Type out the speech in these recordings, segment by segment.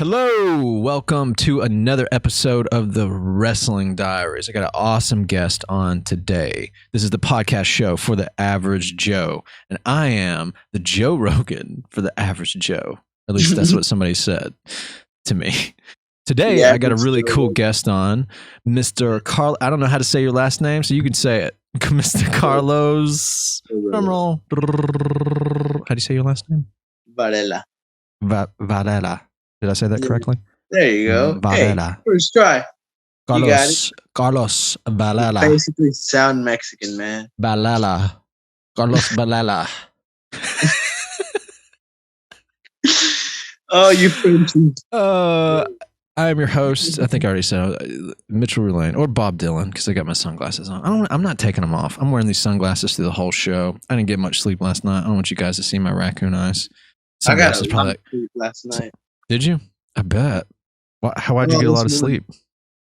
Hello, welcome to another episode of the Wrestling Diaries. I got an awesome guest on today. This is the podcast show for the average Joe, and I am the Joe Rogan for the average Joe. At least that's what somebody said to me. Today, I got a really cool guest on, Mr. Carl. I don't know how to say your last name, so you can say it. Mr. Carlos. Drumroll. How do you say your last name? Varela. Varela. Did I say that correctly? There you go. Varela. Hey, first try. Carlos, you got it. Carlos Varela. You basically sound Mexican, man. Varela. Carlos Varela. Oh, you Frenchy. I am your host. I think I already said Mitchell Rulaine or Bob Dylan because I got my sunglasses on. I'm not taking them off. I'm wearing these sunglasses through the whole show. I didn't get much sleep last night. I don't want you guys to see my raccoon eyes. Sunglasses I got a lot of sleep last night. Did you? I bet. How'd you get a lot of sleep?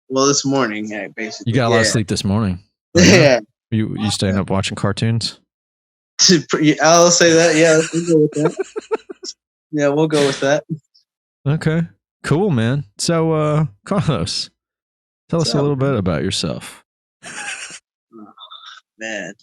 Well, this morning, basically. You got a lot of sleep this morning. Yeah. You staying up watching cartoons? I'll say that. Yeah, we'll go with that. Yeah, we'll go with that. Okay. Cool, man. So, Carlos, tell us a little bit about yourself. Man,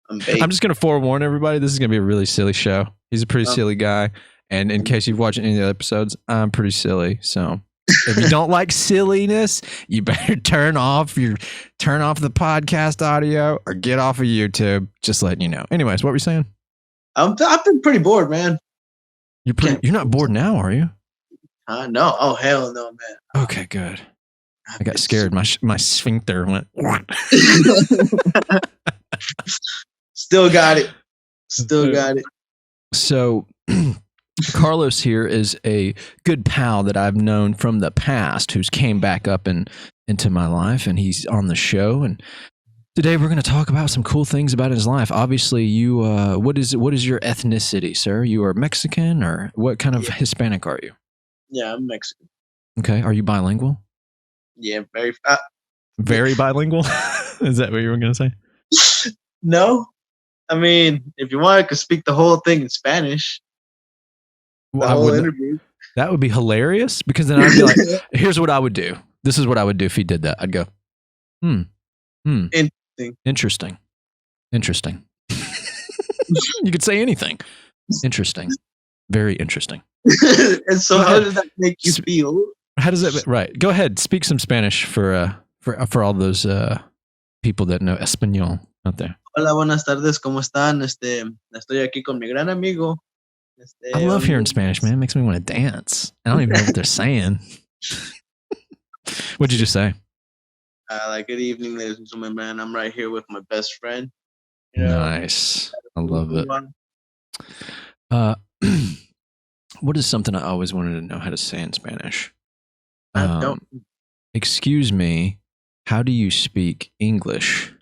I'm just going to forewarn everybody, this is going to be a really silly show. He's a pretty silly guy. And in case you've watched any of the episodes, I'm pretty silly. So if you don't like silliness, you better turn off the podcast audio or get off of YouTube. Just letting you know. Anyways, what were you saying? I've been pretty bored, man. You're not bored now, are you? No. Oh, hell no, man. Okay, good. I got scared. My sphincter went. Still got it. So Carlos here is a good pal that I've known from the past who's came back up into my life, and he's on the show. And today we're going to talk about some cool things about his life. Obviously, you what is your ethnicity, sir? You are Mexican, or what kind of Hispanic are you? Yeah, I'm Mexican. Okay. Are you bilingual? Yeah, very. Very bilingual? Is that what you were going to say? No. I mean, if you want, I could speak the whole thing in Spanish. The whole interview. That would be hilarious, because then I'd be like, here's what I would do. This is what I would do if he did that. I'd go, Interesting. You could say anything. Interesting. Very interesting. And so how does that make you feel? How does that, right. Go ahead. Speak some Spanish for all those people that know Espanol out there. Hola, buenas tardes. ¿Cómo están? Estoy aquí con mi gran amigo. I love hearing Spanish, man. It makes me want to dance. I don't even know what they're saying. What'd you just say? Good evening, ladies and gentlemen, man. I'm right here with my best friend. Nice. I love it. What is something I always wanted to know how to say in Spanish? I don't. Excuse me, how do you speak English?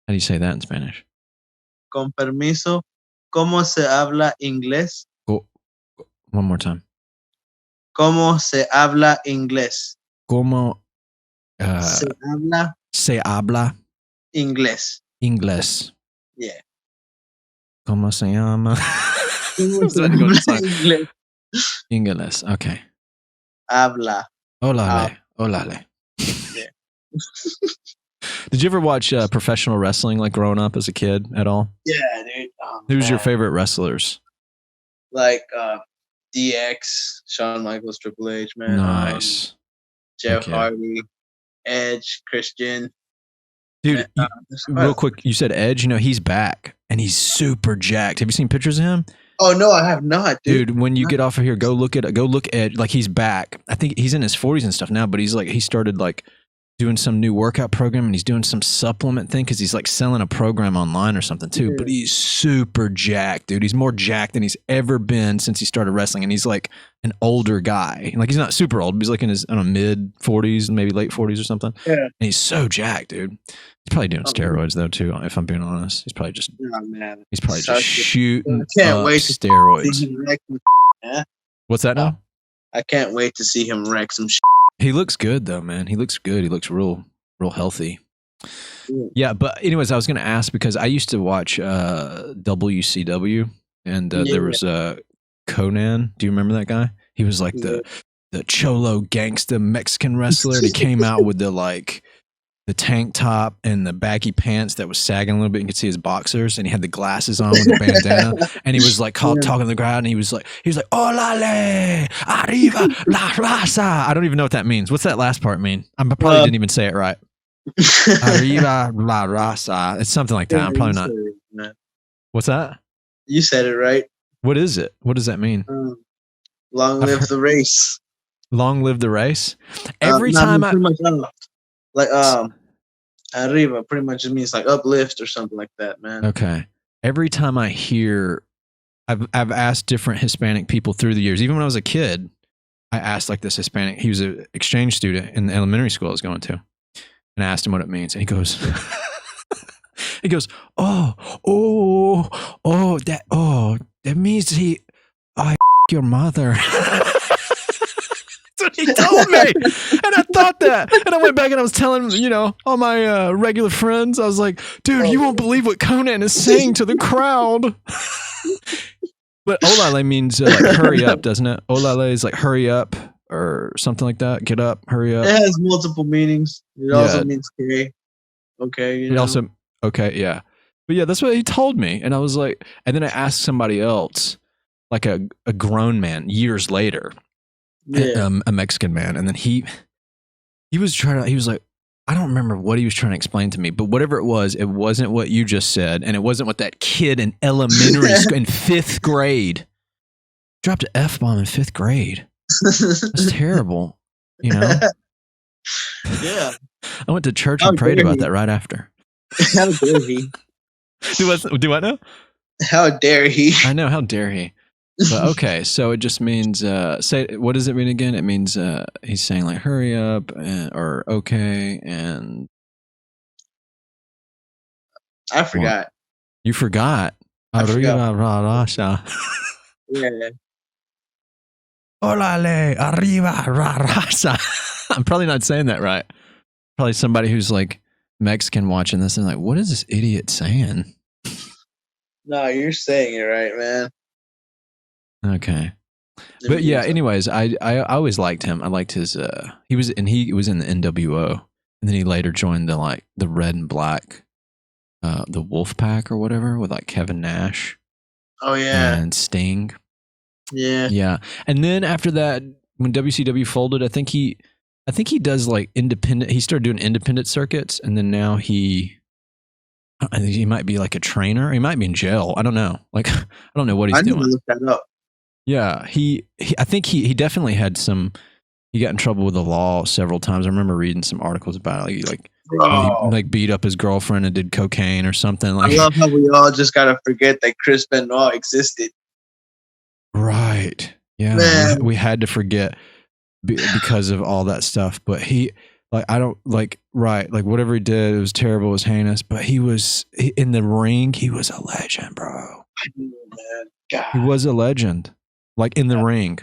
How do you say that in Spanish? Con permiso, ¿cómo se habla inglés? One more time. ¿Cómo se habla inglés? ¿Cómo se habla inglés? Inglés. Yeah. ¿Cómo se llama? Inglés. Inglés. Okay. Habla. Olale. Yeah. Did you ever watch professional wrestling, like growing up as a kid at all? Yeah, dude. Who's your favorite wrestlers? Like DX, Shawn Michaels, Triple H, man. Nice. Jeff Hardy, Edge, Christian. Dude, real quick, you said Edge. He's back and he's super jacked. Have you seen pictures of him? Oh no, I have not, dude. Dude, when you get off of here, go look Edge. Like, he's back. I think he's in his 40s and stuff now, but he started like doing some new workout program, and he's doing some supplement thing because he's like selling a program online or something too. Yeah. But he's super jacked, dude. He's more jacked than he's ever been since he started wrestling, and he's like an older guy. Like, he's not super old, but he's like in his mid 40s, maybe late 40s or something. Yeah. And he's so jacked, dude. He's probably doing steroids though too. If I'm being honest, he's probably just he's probably just shooting steroids. What's that now? I can't wait to see him wreck some shit. He looks good though, man. He looks good. He looks real healthy. Yeah, but anyways, I was going to ask because I used to watch WCW, and there was Conan. Do you remember that guy? He was like Yeah. the cholo gangsta Mexican wrestler. And he came out with the tank top and the baggy pants that was sagging a little bit. You could see his boxers, and he had the glasses on with the bandana. And he was like talking to the crowd, and he was like, "Olale, arriba, la raza." I don't even know what that means. What's that last part mean? I probably didn't even say it right. Arriba, la raza. It's something like that. I'm probably not. It, What's that? you said it right. What is it? What does that mean? Long live the race. Long live the race. Every time pretty much, like arriba pretty much just means like uplift or something like that, man. Okay. Every time I hear, I've asked different Hispanic people through the years. Even when I was a kid, I asked like this Hispanic. He was an exchange student in the elementary school I was going to, and I asked him what it means, and he goes, that means I your mother. That's what he told me. And I thought that. And I went back and I was telling, all my regular friends, I was like, dude, you won't believe what Conan is saying to the crowd. But olale means like hurry up, doesn't it? Olale is like hurry up or something like that. Get up, hurry up. It has multiple meanings. It also means okay. Okay. It also, okay, yeah. But yeah, that's what he told me. And I was like, and then I asked somebody else, like a grown man years later. Yeah. A Mexican man, and then he was like, I don't remember what he was trying to explain to me, but whatever it wasn't what you just said, and it wasn't what that kid in elementary school in 5th grade dropped an F-bomb in 5th grade. That's terrible, Yeah. I went to church and prayed about that right after. How dare he? Do what now? How dare he? I know, how dare he? But okay, so it just means what does it mean again? It means he's saying like hurry up or okay, and I forgot. What? You forgot. Yeah. Olale, arriba, raza. I'm probably not saying that right. Probably somebody who's like Mexican watching this and like, what is this idiot saying? No, you're saying it right, man. Okay. But yeah, anyways, I always liked him. I liked his he was in the NWO, and then he later joined the Red and Black the Wolf Pack or whatever with like Kevin Nash. Oh yeah. And Sting. Yeah. Yeah. And then after that, when WCW folded, I think he does like independent, he started doing independent circuits, and then now I think he might be like a trainer. He might be in jail. I don't know. Like I don't know what he's doing. I need to look that up. Yeah, I think he definitely had he got in trouble with the law several times. I remember reading some articles about it. He beat up his girlfriend and did cocaine or something. Like, I love how we all just gotta forget that Chris Benoit existed. Right. Yeah. We had to forget because of all that stuff. But whatever he did, it was terrible, it was heinous. But in the ring, he was a legend, bro. He was a legend. Like in the ring,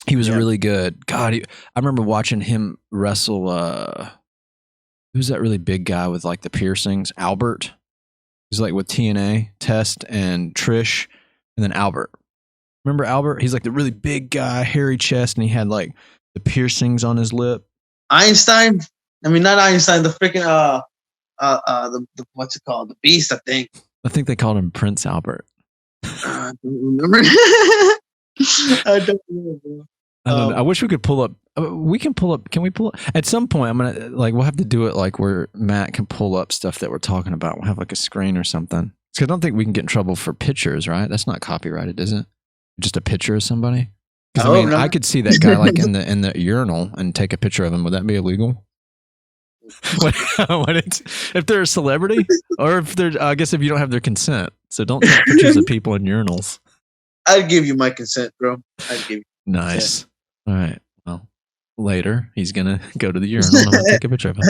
he was really good. God, I remember watching him wrestle. Who's that really big guy with like the piercings? Albert. He's like with TNA, Test and Trish, and then Albert. Remember Albert? He's like the really big guy, hairy chest, and he had like the piercings on his lip. Einstein? I mean, not Einstein. The freaking the what's it called? The Beast, I think. I think they called him Prince Albert. I don't remember. I don't know, bro. I don't know. I wish we could pull up. We can pull up. Can we pull up? At some point, I'm going to, we'll have to do it like where Matt can pull up stuff that we're talking about. We'll have like a screen or something. Because I don't think we can get in trouble for pictures, right? That's not copyrighted, is it? Just a picture of somebody? Because no. I could see that guy like in the urinal and take a picture of him. Would that be illegal? If they're a celebrity, or if they're, I guess if you don't have their consent. So don't take pictures of people in urinals. I'd give you my consent, bro. I'd give you. Nice. Consent. All right. Well, later he's gonna go to the urinal and I'm gonna take a picture of him.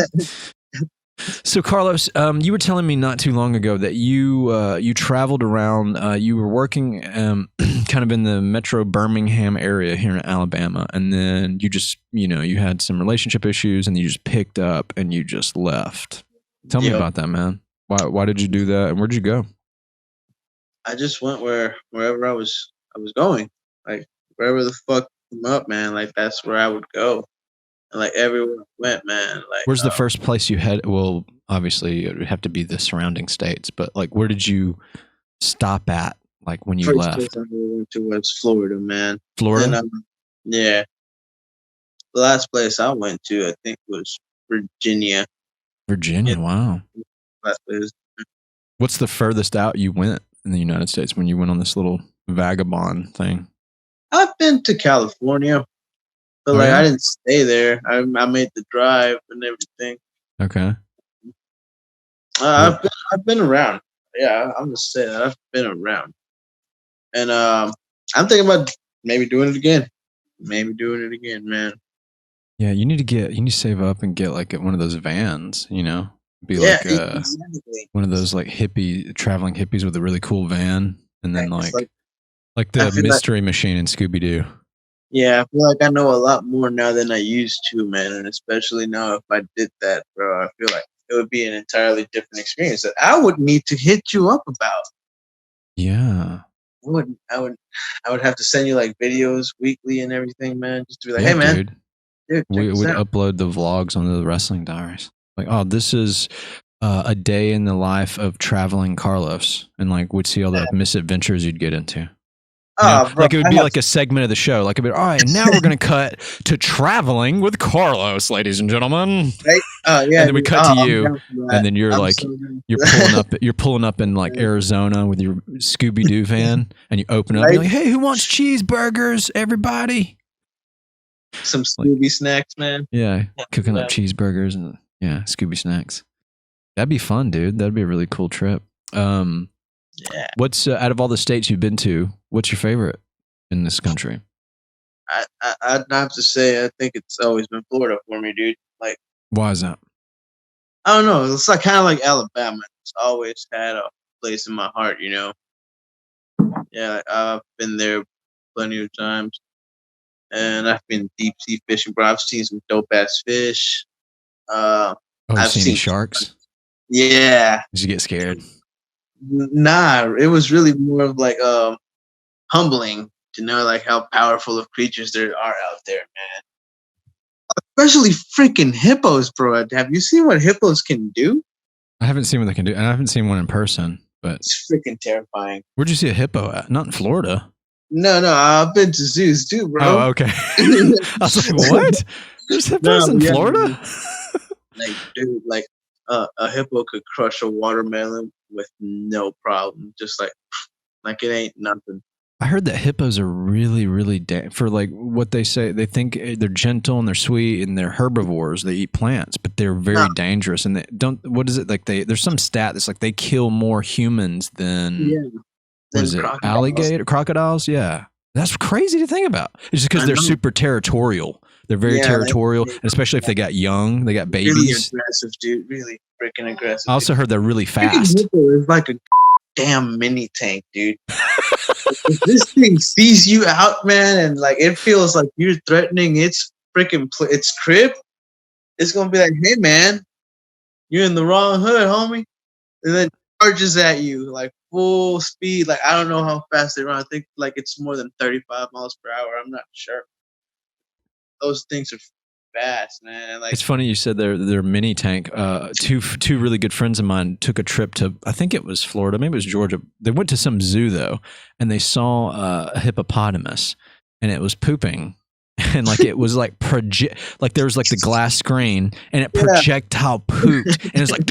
So Carlos, you were telling me not too long ago that you traveled around. You were working kind of in the Metro Birmingham area here in Alabama, and then you just you had some relationship issues, and you just picked up and you just left. Tell me about that, man. Why did you do that, and where'd you go? I just went wherever I was going, like wherever the fuck them up, man. Like that's where I would go, and like everywhere I went, man. Like Where's the first place you had? Well, obviously it would have to be the surrounding states, but like, where did you stop at? Like when you first place left? I ever went to was Florida, man. And Florida? yeah, the last place I went to, I think, was Virginia. Yeah, Virginia. Wow. last place. What's the furthest out you went in the United States when you went on this little vagabond thing? I've been to California, but Oh like yeah. I didn't stay there. I made the drive and everything. Okay. I've been around. Yeah, I'm just saying I've been around, and I'm thinking about maybe doing it again. Maybe doing it again, man. Yeah, you need to save up and get like one of those vans, you know? Be Yeah, like exactly. one of those like traveling hippies with a really cool van and then It's like I the feel like mystery machine in Scooby Doo. yeah, I feel like I know a lot more now than I used to, man. And especially now, if I did that, bro, I feel like it would be an entirely different experience that I would need to hit you up about. Yeah. I would have to send you like videos weekly and everything, man. Just to be like, Yeah, hey, man, dude. check We this would out. upload the vlogs onto the wrestling diaries. Like, oh, this is a day in the life of traveling Carlos, and like would see all the misadventures you'd get into. You know, Oh, bro, like it would I be have like a segment of the show. Like, it'd be, all right, and now we're going to cut to traveling with Carlos, ladies and gentlemen. right. Oh yeah, And then we dude. cut to Oh, I'm you, down for and that. then you're I'm like, so down you're for pulling that. up, you're pulling up in like Arizona with your Scooby Doo van, and you open it up, and Right? you're like, hey, who wants cheeseburgers? Everybody. Some Like, Scooby snacks, man. yeah, cooking up Yeah. cheeseburgers and yeah, Scooby snacks. That'd be fun, dude. That'd be a really cool trip. Yeah. What's out of all the states you've been to? What's your favorite in this country? I'd have to say I think it's always been Florida for me, dude. Like Why is that? I don't know. It's like kind of like Alabama. It's always had a place in my heart, you know. Yeah, I've been there plenty of times, and I've been deep sea fishing, bro. I've seen some dope ass fish. Uh, Oh, you I've see any seen, sharks? yeah. Did you get scared? Nah, it was really more of like humbling to know like how powerful of creatures there are out there, man. Especially freaking hippos, bro. Have you seen what hippos can do? I haven't seen what they can do, and I haven't seen one in person. But It's freaking terrifying. where'd you see a hippo at? Not in Florida. No, I've been to zoos too, bro. Oh, okay. I was like, what? There's hippos No, in yeah, Florida? like dude, like a hippo could crush a watermelon with no problem, just like it ain't nothing. I heard that hippos are really, really for like what they say. They think they're gentle and they're sweet and they're herbivores. They eat plants, but they're very No, dangerous. And they don't. What is it like? There's some stat that's like they kill more humans than yeah, what then is it? crocodiles. Crocodiles? Yeah, that's crazy to think about. It's just because I they're know. super territorial. They're very Yeah, territorial, and especially if they got young, they got really babies. aggressive, dude. Really freaking aggressive. I also heard they're really Freaking fast. hippo is like a damn mini tank, dude. If this thing sees you out, man, and like it feels like you're threatening its freaking its crib, it's gonna be like, hey, man, you're in the wrong hood, homie. And then charges at you like full speed. Like I don't know how fast they run. I think like it's more than 35 miles per hour. I'm not sure. Those things are fast, man. And like It's funny you said they're mini tank. Two really good friends of mine took a trip to, I think it was Florida, maybe it was Georgia. They went to some zoo though, and they saw a hippopotamus, and it was pooping, and like it was like like there was like the glass screen, and it yeah, projectile pooped, and it's like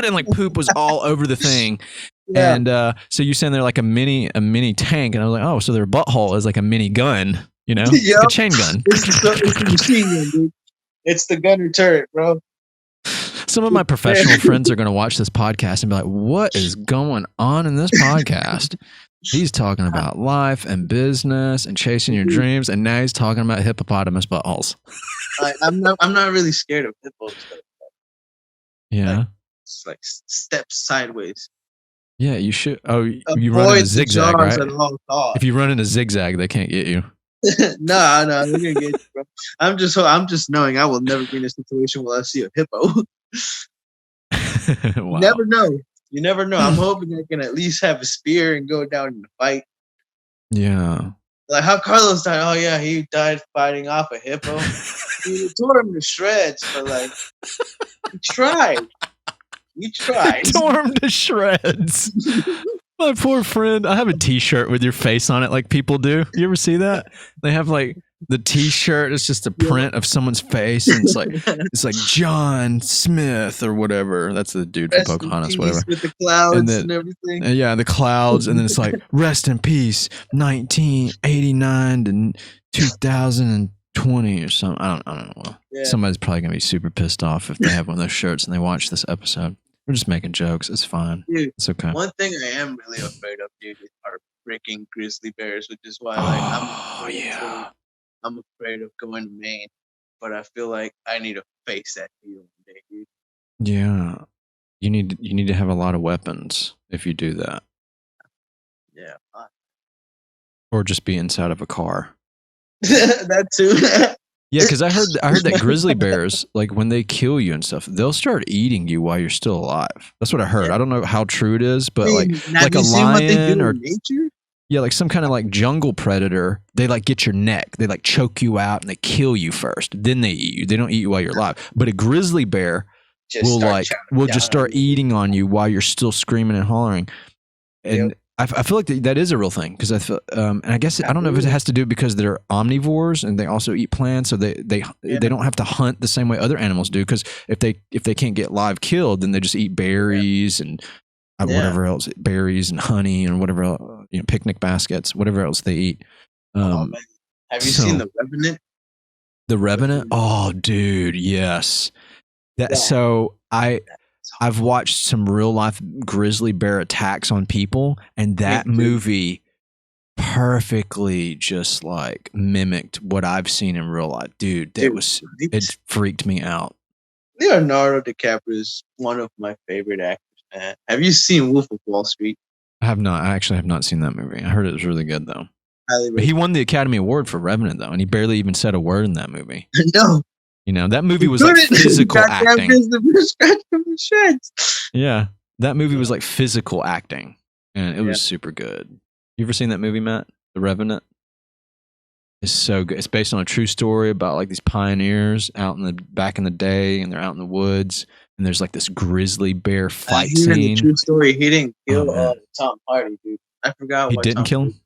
and like poop was all over the thing. yeah, And so you saying they're like a mini tank, and I was like, oh, so their butthole is like a mini gun, you know, yep. like a chain gun. It's a machine gun, dude. It's the gunner turret, bro. Some of my professional friends are going to watch this podcast and be like, what is going on in this podcast? He's talking about life and business and chasing your dreams, and now he's talking about hippopotamus buttholes. I'm not really scared of hippos. Though. Yeah. Like, it's like steps sideways. Yeah, you should. Oh, you run in a Avoid the zigzag, jaws right? at all costs. If you run in a zigzag, they can't get you. No, they're gonna get you, bro. I'm just knowing I will never be in a situation where I see a hippo. Wow. You never know. You never know. I'm hoping I can at least have a spear and go down in the fight. Yeah. Like how Carlos died. Oh yeah, he died fighting off a hippo. He tore him to shreds, but like he tried. He tried. Tore him to shreds. My poor friend. I have a T-shirt with your face on it, like people do. You ever see that? They have like the T-shirt. It's just a print of someone's face, and it's like John Smith or whatever. That's the dude from Rest in Pocahontas, peace whatever. with the clouds and everything. Yeah, the clouds, and then it's like rest in peace, 1989 to 2020 or something. I don't know. Yeah. Somebody's probably gonna be super pissed off if they have one of those shirts and they watch this episode. We're just making jokes. It's fine. Dude, it's okay. One thing I am really afraid of, dude, are freaking grizzly bears, which is why I'm afraid of going to Maine. But I feel like I need to face that fear one day, dude. Yeah. You need to have a lot of weapons if you do that. Yeah. Or just be inside of a car. That too. Yeah, because I heard that grizzly bears, like when they kill you and stuff, they'll start eating you while you're still alive. That's what I heard. I don't know how true it is, but like a lion or nature? Yeah, like some kind of like jungle predator, they like get your neck, they like choke you out and they kill you first. Then they eat you. They don't eat you while you're alive. But a grizzly bear will just start eating on you while you're still screaming and hollering. And I feel like that is a real thing because I feel, and I guess I don't know if it has to do because they're omnivores and they also eat plants, so they don't have to hunt the same way other animals do. Because if they can't get live killed, then they just eat berries and whatever else, berries and honey and whatever else, picnic baskets, whatever else they eat. Have you seen The Revenant? The Revenant? Oh, dude, yes. So I've watched some real life grizzly bear attacks on people, and that movie perfectly just like mimicked what I've seen in real life. Dude, it freaked me out. Leonardo DiCaprio is one of my favorite actors, man. Have you seen Wolf of Wall Street? I have not. I actually have not seen that movie. I heard it was really good though. But he won the Academy Award for Revenant though, and he barely even said a word in that movie. No. That movie was like physical acting. Yeah, that movie was like physical acting, and it was super good. You ever seen that movie, Matt? The Revenant? It's so good. It's based on a true story about like these pioneers out in the back in the day, and they're out in the woods, and there's like this grizzly bear fight scene. The true story. He didn't kill Tom Hardy, dude. I forgot. He didn't kill him.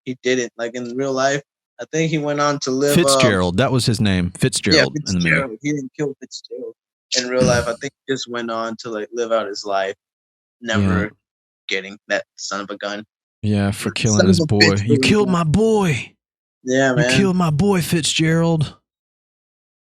He didn't. Like in real life, I think he went on to live. Fitzgerald, that was his name. Fitzgerald. Yeah, Fitzgerald. In the movie. He didn't kill Fitzgerald. In real life, I think he just went on to like live out his life, never getting that son of a gun. Yeah, for killing his boy. You killed my boy. Yeah, man. You killed my boy, Fitzgerald.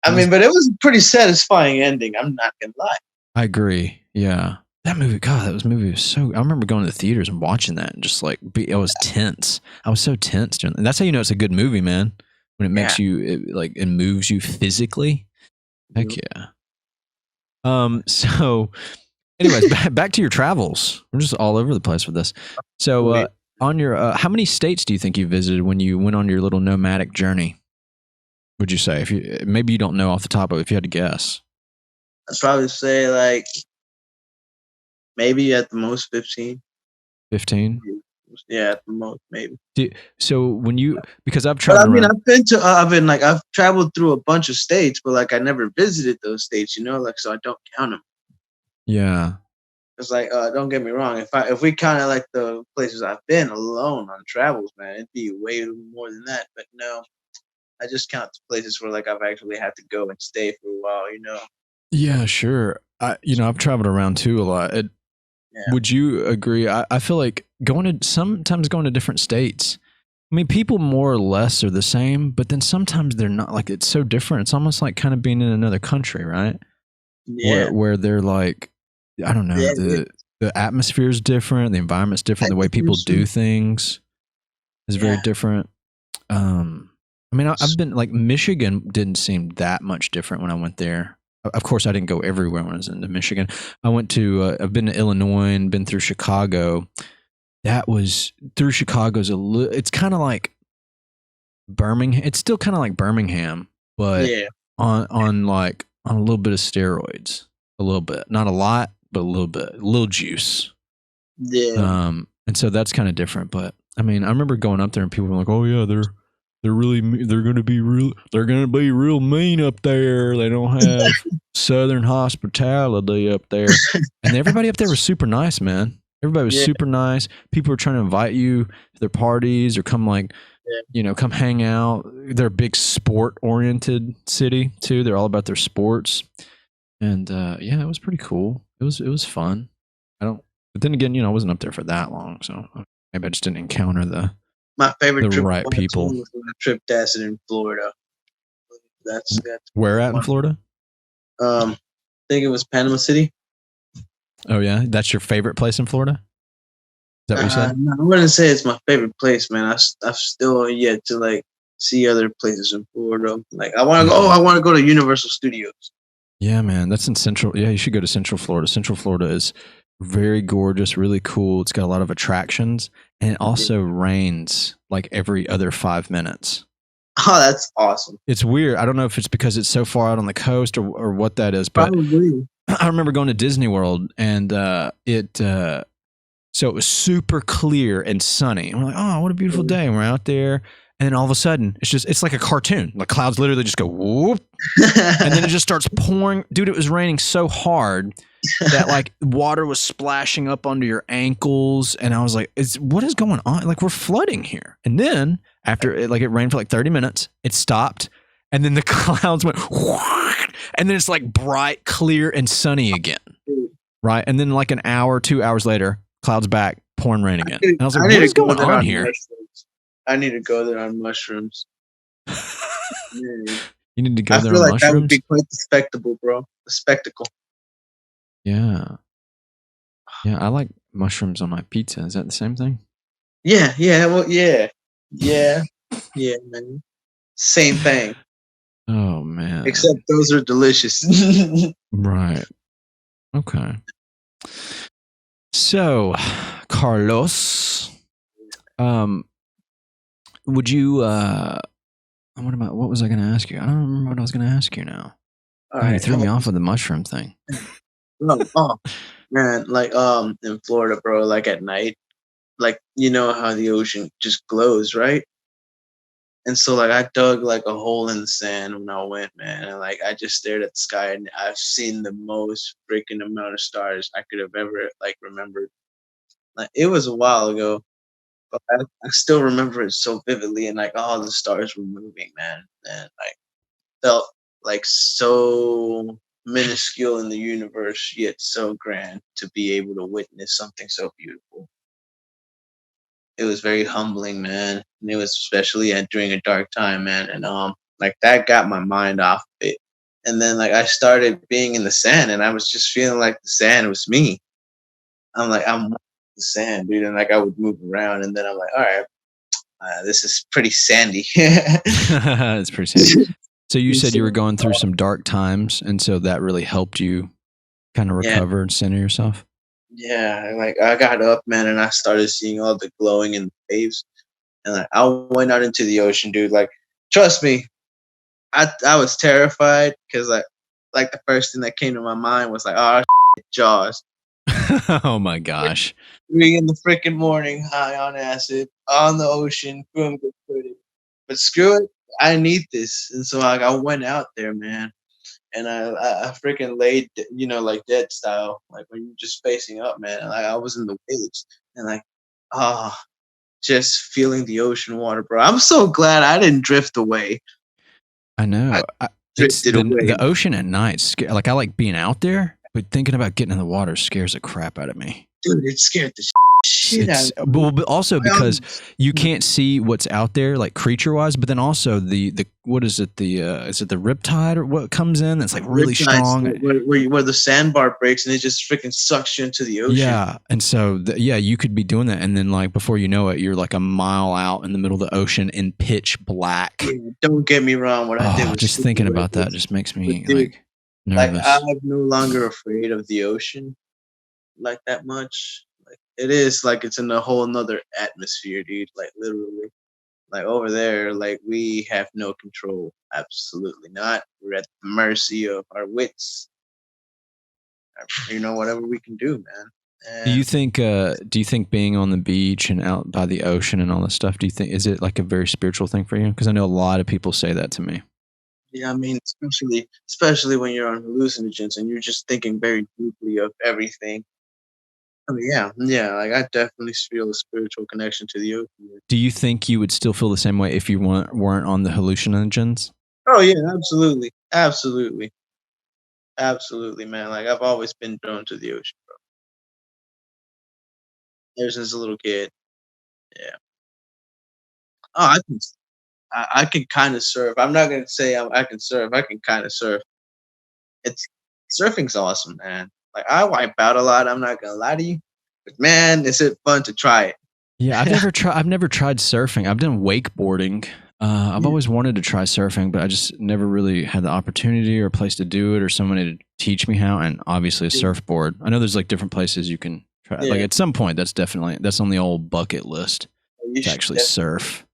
I mean, but it was a pretty satisfying ending. I'm not gonna lie. I agree. Yeah. That movie, God, that movie was so. I remember going to the theaters and watching that, and just like, I was tense. I was so tense during. And that's how you know it's a good movie, man. When it makes you, it moves you physically. Heck yeah. So, anyways, back to your travels. We're just all over the place with this. So, on your, how many states do you think you visited when you went on your little nomadic journey? Would you say, maybe you don't know off the top of it, if you had to guess? I'd probably say like. Maybe at the most 15. 15? Yeah, at the most, maybe. So because I've traveled. I've traveled through a bunch of states, but like I never visited those states, like so I don't count them. Yeah. It's like, don't get me wrong. If we count like the places I've been alone on travels, man, it'd be way more than that. But no, I just count the places where like I've actually had to go and stay for a while, Yeah, sure. I've traveled around too a lot. Would you agree? I feel like sometimes going to different states. I mean, people more or less are the same, but then sometimes they're not. Like, it's so different. It's almost like kind of being in another country, right? Yeah. Where they're like, I don't know, the atmosphere is different, the environment's different, the way people do things is very different. I mean, I've been like Michigan didn't seem that much different when I went there. Of course, I didn't go everywhere when I was into Michigan. I went to, I've been to Illinois and been through Chicago. Chicago's it's kind of like Birmingham. It's still kind of like Birmingham, but on a little bit of steroids, a little bit, not a lot, but a little bit, a little juice. Yeah. And so that's kind of different, but I mean, I remember going up there and people were like, "Oh yeah, they're gonna be real mean up there. They don't have Southern hospitality up there." And everybody up there was super nice, man. Everybody was Yeah, super nice. People were trying to invite you to their parties or come like, yeah. come hang out. They're a big sport oriented city too. They're all about their sports. And yeah, it was pretty cool. It was fun. I don't but then again, I wasn't up there for that long, so maybe I just didn't encounter My favorite the trip of right all time people. was when I tripped acid in Florida. That's Where at in one. Florida? I think it was Panama City. Oh yeah, that's your favorite place in Florida? Is that what you said? No, I wouldn't say it's my favorite place, man. I've still yet to like see other places in Florida. Like I want to go. Oh, I want to go to Universal Studios. Yeah, man, that's in Central. Yeah, you should go to Central Florida. Central Florida is very gorgeous, really cool. It's got a lot of attractions, and it also rains like every other 5 minutes. Oh, that's awesome. It's weird. I don't know if it's because it's so far out on the coast or what that is, but Probably. I remember going to Disney World and so it was super clear and sunny. And we're like, oh, what a beautiful day. And we're out there. And then all of a sudden, it's like a cartoon. Like clouds literally just go whoop. And then it just starts pouring. Dude, it was raining so hard that like water was splashing up onto your ankles. And I was like, what is going on? Like we're flooding here. And then after it rained for like 30 minutes, it stopped. And then the clouds went and then it's like bright, clear, and sunny again. Right. And then like an hour, 2 hours later, clouds back, pouring rain again. And I was like, what is going on here? Mushrooms. I need to go there on mushrooms. You need to go there I feel on like mushrooms? that would be quite the spectacle, bro. A spectacle. Yeah. Yeah, I like mushrooms on my pizza. Is that the same thing? Yeah, well, yeah, man. Same thing. Oh man. Except those are delicious. Right. Okay. So, Carlos, would you what was I going to ask you? I don't remember what I was going to ask you now. All right, you threw me off with the mushroom thing. Oh man, like in Florida, bro, like at night, like you know how the ocean just glows, right? And so like I dug like a hole in the sand when I went, man, and like I just stared at the sky and I've seen the most freaking amount of stars I could have ever like remembered. Like it was a while ago, but I still remember it so vividly, and like all the stars were moving, man, and like felt like so minuscule in the universe, yet so grand to be able to witness something so beautiful. It was very humbling, man, and it was especially during a dark time, man, and like that got my mind off of it. And then like I started being in the sand, and I was just feeling like the sand was me. I'm like I'm the sand, dude, and like I would move around, and then I'm like, all right, this is pretty sandy. It's pretty sandy. So you said you were going through some dark times, and so that really helped you kind of recover and center yourself? Yeah, like I got up, man, and I started seeing all the glowing in the waves, and like I went out into the ocean, dude. Like, trust me, I was terrified because like the first thing that came to my mind was like, oh, Jaws. Oh my gosh! 3 in the freaking morning, high on acid, on the ocean, boom, good footage. But screw it, I need this, and so like I went out there, man, and I freaking laid, like dead style, like when you're just facing up, man. And like I was in the waves, and like, ah, just feeling the ocean water, bro. I'm so glad I didn't drift away. I know. It's Drifted away. the ocean at night. Like I like being out there, but thinking about getting in the water scares the crap out of me. Dude, it scared the shit out of me. Well, but also because you can't see what's out there, like creature wise. But then also the what is it? Is it the riptide or what comes in? That's like really strong. Where the sandbar breaks and it just freaking sucks you into the ocean. Yeah, and so you could be doing that, and then like before you know it, you're like a mile out in the middle of the ocean in pitch black. Yeah, don't get me wrong. What I did was just thinking about that just makes me like nervous. Like I'm no longer afraid of the ocean like that much. Like it is like it's in a whole nother atmosphere, dude. Like literally. Like over there, like we have no control. Absolutely not. We're at the mercy of our wits. Whatever we can do, man. Do you And think? Do you think being on the beach and out by the ocean and all this stuff? Do you think is it like a very spiritual thing for you? Because I know a lot of people say that to me. yeah, I mean, especially when you're on hallucinogens and you're just thinking very deeply of everything. I mean, yeah, like I definitely feel a spiritual connection to the ocean. Do you think you would still feel the same way if you weren't on the hallucinogens? Oh yeah, absolutely, absolutely, absolutely, man. Like I've always been drawn to the ocean ever since a little kid. Yeah. Oh, I can kind of surf. I'm not gonna say I can surf. I can kind of surf. It's surfing's awesome, man. Like I wipe out a lot. I'm not gonna lie to you, but man, is it fun to try it? Yeah, I've never tried. I've never tried surfing. I've done wakeboarding. I've Yeah, always wanted to try surfing, but I just never really had the opportunity or a place to do it or somebody to teach me how. And obviously, a yeah, surfboard. I know there's like different places you can try. Like yeah. at some point, that's on the old bucket list You to should actually definitely. surf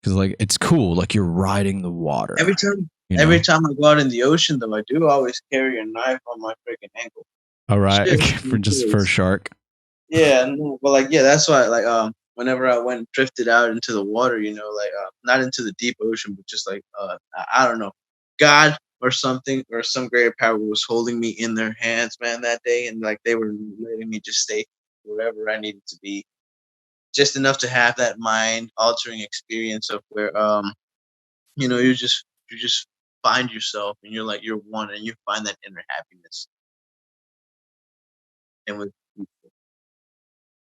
because like it's cool. Like you're riding the water. Every time, You every know. time I go out in the ocean, though, I do always carry a knife on my freaking ankle, All right, just for in just for a case. shark. Yeah, no, but like, yeah, that's why, like, whenever I went drifted out into the water, like, not into the deep ocean, but just like, I don't know, God or something or some greater power was holding me in their hands, man, that day, and like they were letting me just stay wherever I needed to be, just enough to have that mind altering experience of where, you just find yourself and you're like you're one and you find that inner happiness and with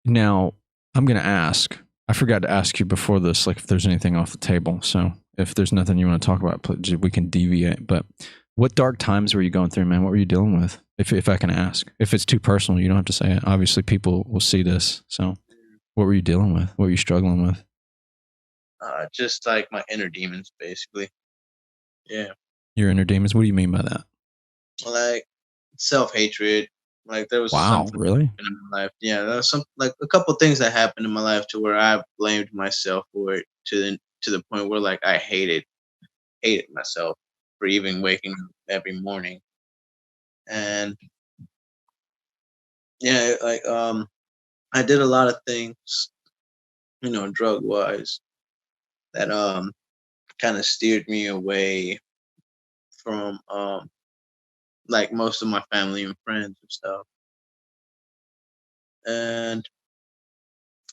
Now, I'm going to ask. I forgot to ask you before this, like if there's anything off the table. So if there's nothing you want to talk about, we can deviate. But what dark times were you going through, man? What were you dealing with? If I can ask. If it's too personal, you don't have to say it. Obviously, people will see this. So what were you dealing with? What were you struggling with? just like my inner demons, basically. Yeah. Your inner demons? What do you mean by that? Like self-hatred. Like there was Wow, something really? in my life. Yeah, there was some like a couple things that happened in my life to where I blamed myself for it to the point where like I hated myself for even waking up every morning. And yeah, like I did a lot of things, drug wise that kind of steered me away from like most of my family and friends and stuff. And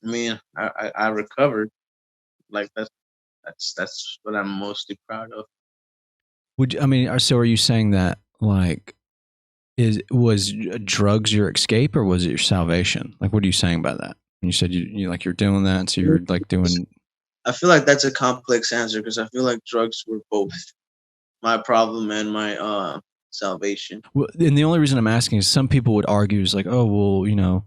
I mean, I recovered. Like that's what I'm mostly proud of. I mean, so are you saying that like was drugs your escape or was it your salvation? Like, what are you saying by that? When you said you like you're doing that, so you're like doing. I feel like that's a complex answer because I feel like drugs were both my problem and my salvation. Well, and the only reason I'm asking is some people would argue is like, oh well,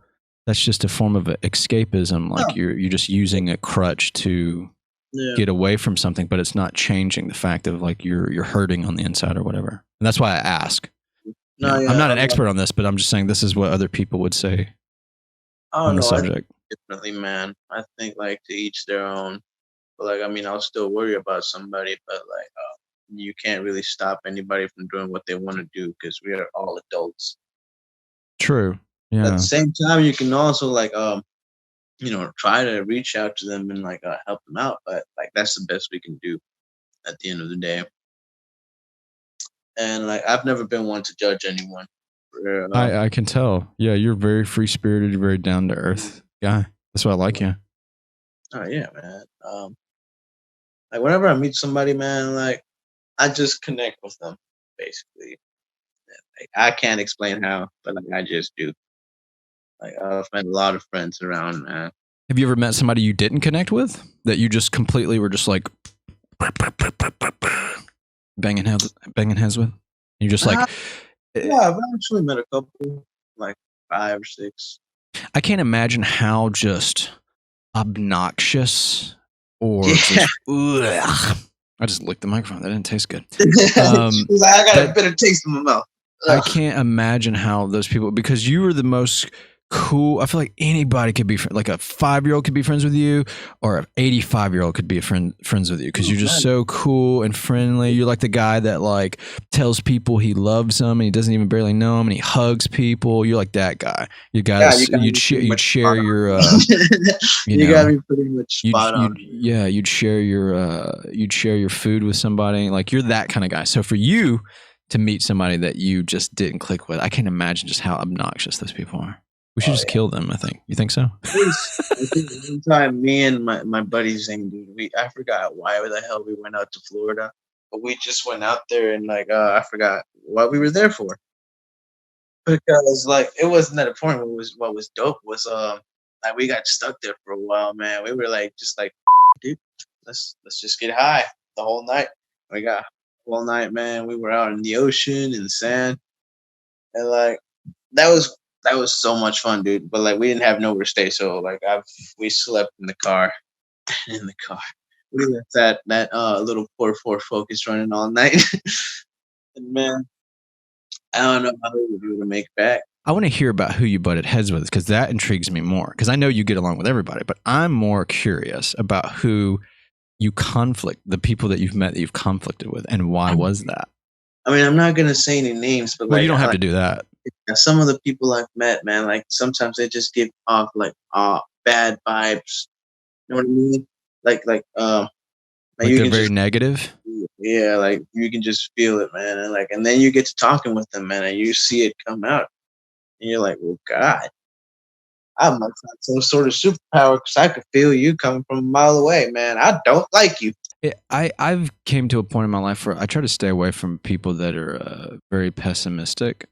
that's just a form of escapism. Like Oh, you're just using a crutch to yeah. get away from something, but it's not changing the fact of like you're hurting on the inside or whatever. And that's why I ask. No, I'm yeah. not an expert on this, but I'm just saying this is what other people would say I on don't the know. I think subject. differently, man. I think like to each their own. But like, I mean, I'll still worry about somebody, but like, you can't really stop anybody from doing what they want to do because we are all adults. True. At the Yeah. same time, you can also like, try to reach out to them and like help them out. But like, that's the best we can do at the end of the day. And like, I've never been one to judge anyone. For, I can tell. Yeah, you're very free spirited, you're very down to earth guy. That's why I like you. oh yeah, man. Like whenever I meet somebody, man, like I just connect with them, basically. Like, I can't explain how, but like I just do. Like I've met a lot of friends around, man. Have you ever met somebody you didn't connect with that you just completely were just like banging heads with? You're just Uh, like, eh, yeah, I've actually met a couple, like 5 or 6. I can't imagine how just obnoxious or Yeah, just, ugh. I just licked the microphone. That didn't taste good. she's like, I got a That bitter taste in my mouth. I Ugh. can't imagine how those people, because you were the most cool. I feel like anybody could be like a 5-year-old could be friends with you, or an 85-year-old could be friends with you because Oh, you're just man. so cool and friendly. You're like the guy that like tells people he loves them and he doesn't even barely know them and he hugs people. You're like that guy. You guy Yeah, you that's got me pretty you'd much share spot your on. you You got know me pretty much spot on. you'd share your food with somebody. Like you're that kind of guy. So for you to meet somebody that you just didn't click with, I can't imagine just how obnoxious those people are. We should Oh just yeah. kill them, I think. You think so? I think one time me and my buddy Zane, dude, I forgot why the hell we went out to Florida. But we just went out there and like I forgot what we were there for. Because like it wasn't at a point what was dope was like we got stuck there for a while, man. We were like just like dude, let's just get high the whole night. We got all night, man. We were out in the ocean in the sand and like that was that was so much fun, dude. But like we didn't have nowhere to stay, so like we slept in the car. In the car. We left that little poor Ford Focus running all night. And man, I don't know how we would do to make back. I want to hear about who you butted heads with because that intrigues me more. Because I know you get along with everybody, but I'm more curious about who you conflict, the people that you've met that you've conflicted with, and why was that? I mean, I'm not gonna say any names, but Well, you like, don't have to do that. some of the people I've met, man, like sometimes they just give off like bad vibes. You know what I mean? Like Like you they're can very just negative. yeah, like you can just feel it, man, and then you get to talking with them, man, and you see it come out, and you're like, well, God, I must have some sort of superpower because I could feel you coming from a mile away, man. I don't like you. I've came to a point in my life where I try to stay away from people that are very pessimistic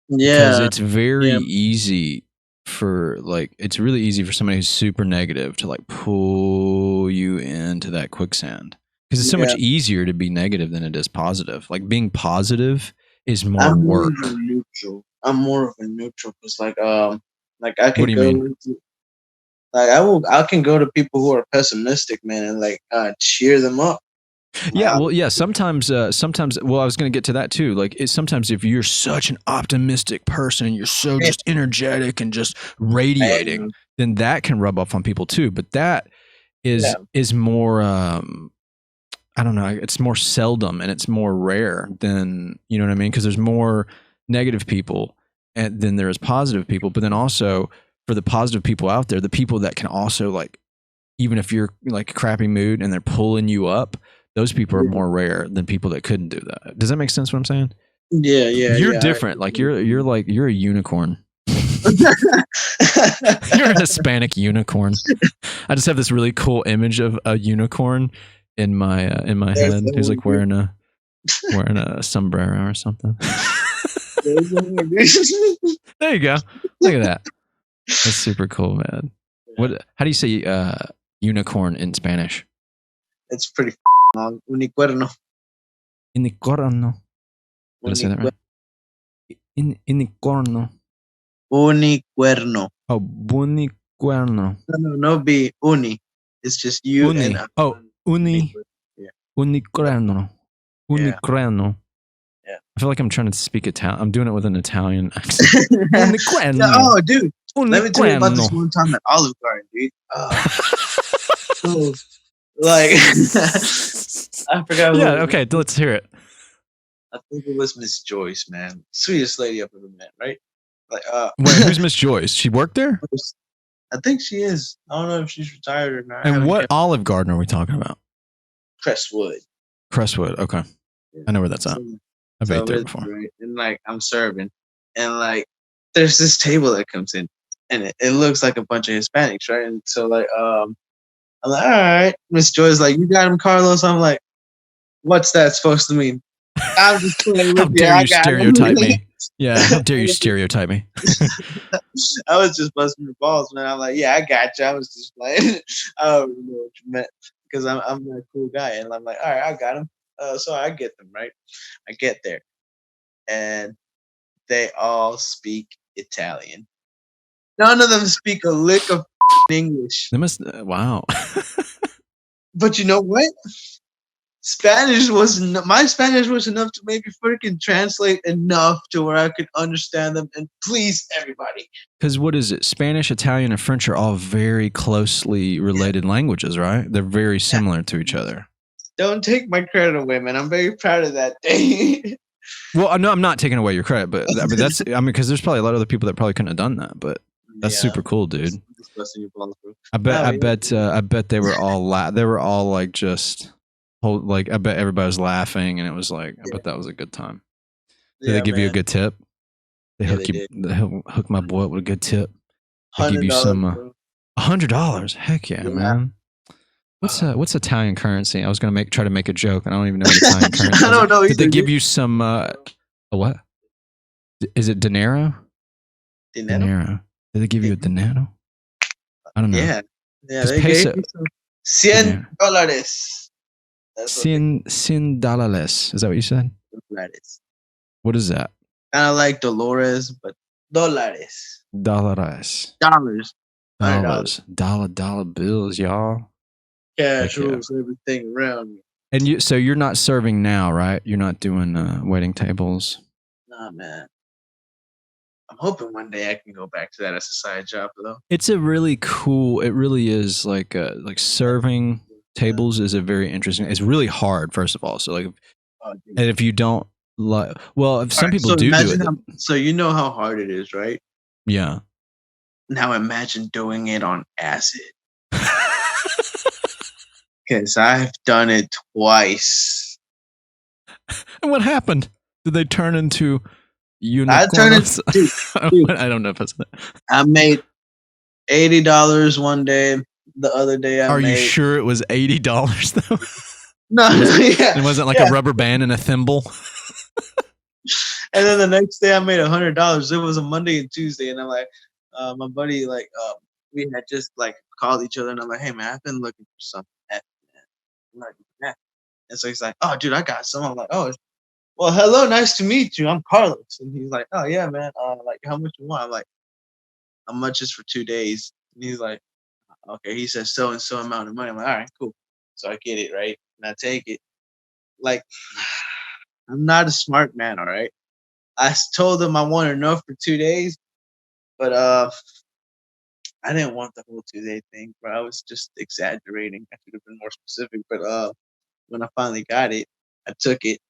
because Yeah, it's very yeah, easy for like it's really easy for somebody who's super negative to like pull you into that quicksand because it's so much yeah. easier to be negative than it is positive. Like being positive is more I'm more of work. a neutral. I'm more of a neutral because like I What could do you go mean? into like I can go to people who are pessimistic, man, and like cheer them up. Yeah, Um, well, yeah. Sometimes. Well, I was going to get to that too. Like, sometimes if you're such an optimistic person, you're so yeah, just energetic and just radiating, man, then that can rub off on people too. But that yeah, is more. I don't know. It's more seldom and it's more rare than you know what I mean. Because there's more negative people than there is positive people. But then also for the positive people out there, the people that can also like even if you're like a crappy mood and they're pulling you up, those people are yeah, more rare than people that couldn't do that. Does that make sense what I'm saying? yeah, yeah, You're yeah. different. Like you're a unicorn. I- You're a Hispanic unicorn. I just have this really cool image of a unicorn in my There's head the who's one, like dude. wearing a sombrero or something. There's the one, dude. There you go. Look at that. That's super cool, man. Yeah, What? How do you say unicorn in Spanish? it's pretty long. Unicuerno. Unicorno. Did I say that right? Unicorno. Unicuerno. Oh, bunicuerno. No, be uni. It's just you and Uni. Oh, uni. yeah, Unicrano. yeah, Unicrano. yeah. I feel like I'm trying to speak Italian. I'm doing it with an Italian accent. Yeah, Unicrano. oh, dude, let me tell you about this Unicrano. one time at Olive Garden, dude. So like, I forgot who Yeah, it okay, was. let's hear it. I think it was Miss Joyce, man, sweetest lady I've ever met, right? Like, Wait, who's Miss Joyce? She worked there? I think she is. I don't know if she's retired or not. I And haven't what kept Olive Garden are we talking about? Crestwood. Crestwood. Okay. Yeah. I know where that's at. So, I've ate so there it's before. right, and like I'm serving, and like there's this table that comes in, and it looks like a bunch of Hispanics, right? And so like I'm like, all right, Miss Joy's like, you got him, Carlos. I'm like, what's that supposed to mean? I'm just playing How with you. dare I you got stereotype him. me? Yeah, how dare you stereotype me? I was just busting your balls, man. I'm like, yeah, I got you. I was just playing. I don't really know what you meant because I'm a cool guy, and I'm like, all right, I got him. So I get them right. I get there, and they all speak Italian. None of them speak a lick of English. They must. Wow. But you know what? my Spanish was enough to maybe freaking translate enough to where I could understand them and please everybody. Because what is it? Spanish, Italian, and French are all very closely related languages, right? They're very similar to each other. Don't take my credit away, man. I'm very proud of that day. Well, no, I'm not taking away your credit, but I mean because there's probably a lot of other people that probably couldn't have done that, but that's super cool, dude. I bet they were all like just like I bet everybody was laughing and it was like I bet that was a good time. Did they give you a good tip? They hook my boy up with a good tip. They give you some $100. Heck yeah, man. What's Italian currency? I was gonna try to make a joke, and I don't even know what Italian currency. I don't know. Did they give you some? What? Is it dinero? Dinero. Did they give you a dinero? I don't know. Yeah. They gave you some $100. $100. Is that what you said? $100. What is that? Kind of like Dolores, but $. Dollars. Dollar bills, y'all. Cash rules everything around me. And you're not serving now, right? You're not doing waiting tables. Nah, man. I'm hoping one day I can go back to that as a side job, though. It's a really cool. It really is like serving tables is a very interesting. It's really hard, first of all. So and if you don't like, well, if some people do it. So you know how hard it is, right? Yeah. Now imagine doing it on acid. Because I've done it twice. And what happened? Did they turn into unicorns? I don't know if it's that. I made $80 one day. The other day Are you sure it was $80 though? No, yeah. It wasn't like a rubber band and a thimble. And then the next day I made $100. It was a Monday and Tuesday, and I'm like, my buddy, like, we had just like called each other, and I'm like, hey man, I've been looking for something. And so he's like, oh dude, I got some. I'm like, oh, well, hello, nice to meet you. I'm Carlos. And he's like, oh yeah, man. Like, how much you want? I'm like, how much is for 2 days? And he's like, okay. He says so and so amount of money. I'm like, all right, cool. So I get it, right? And I take it. Like, I'm not a smart man, all right? I told him I wanted enough for 2 days, but I didn't want the whole 2-day thing, bro. I was just exaggerating. I should have been more specific. But when I finally got it, I took it,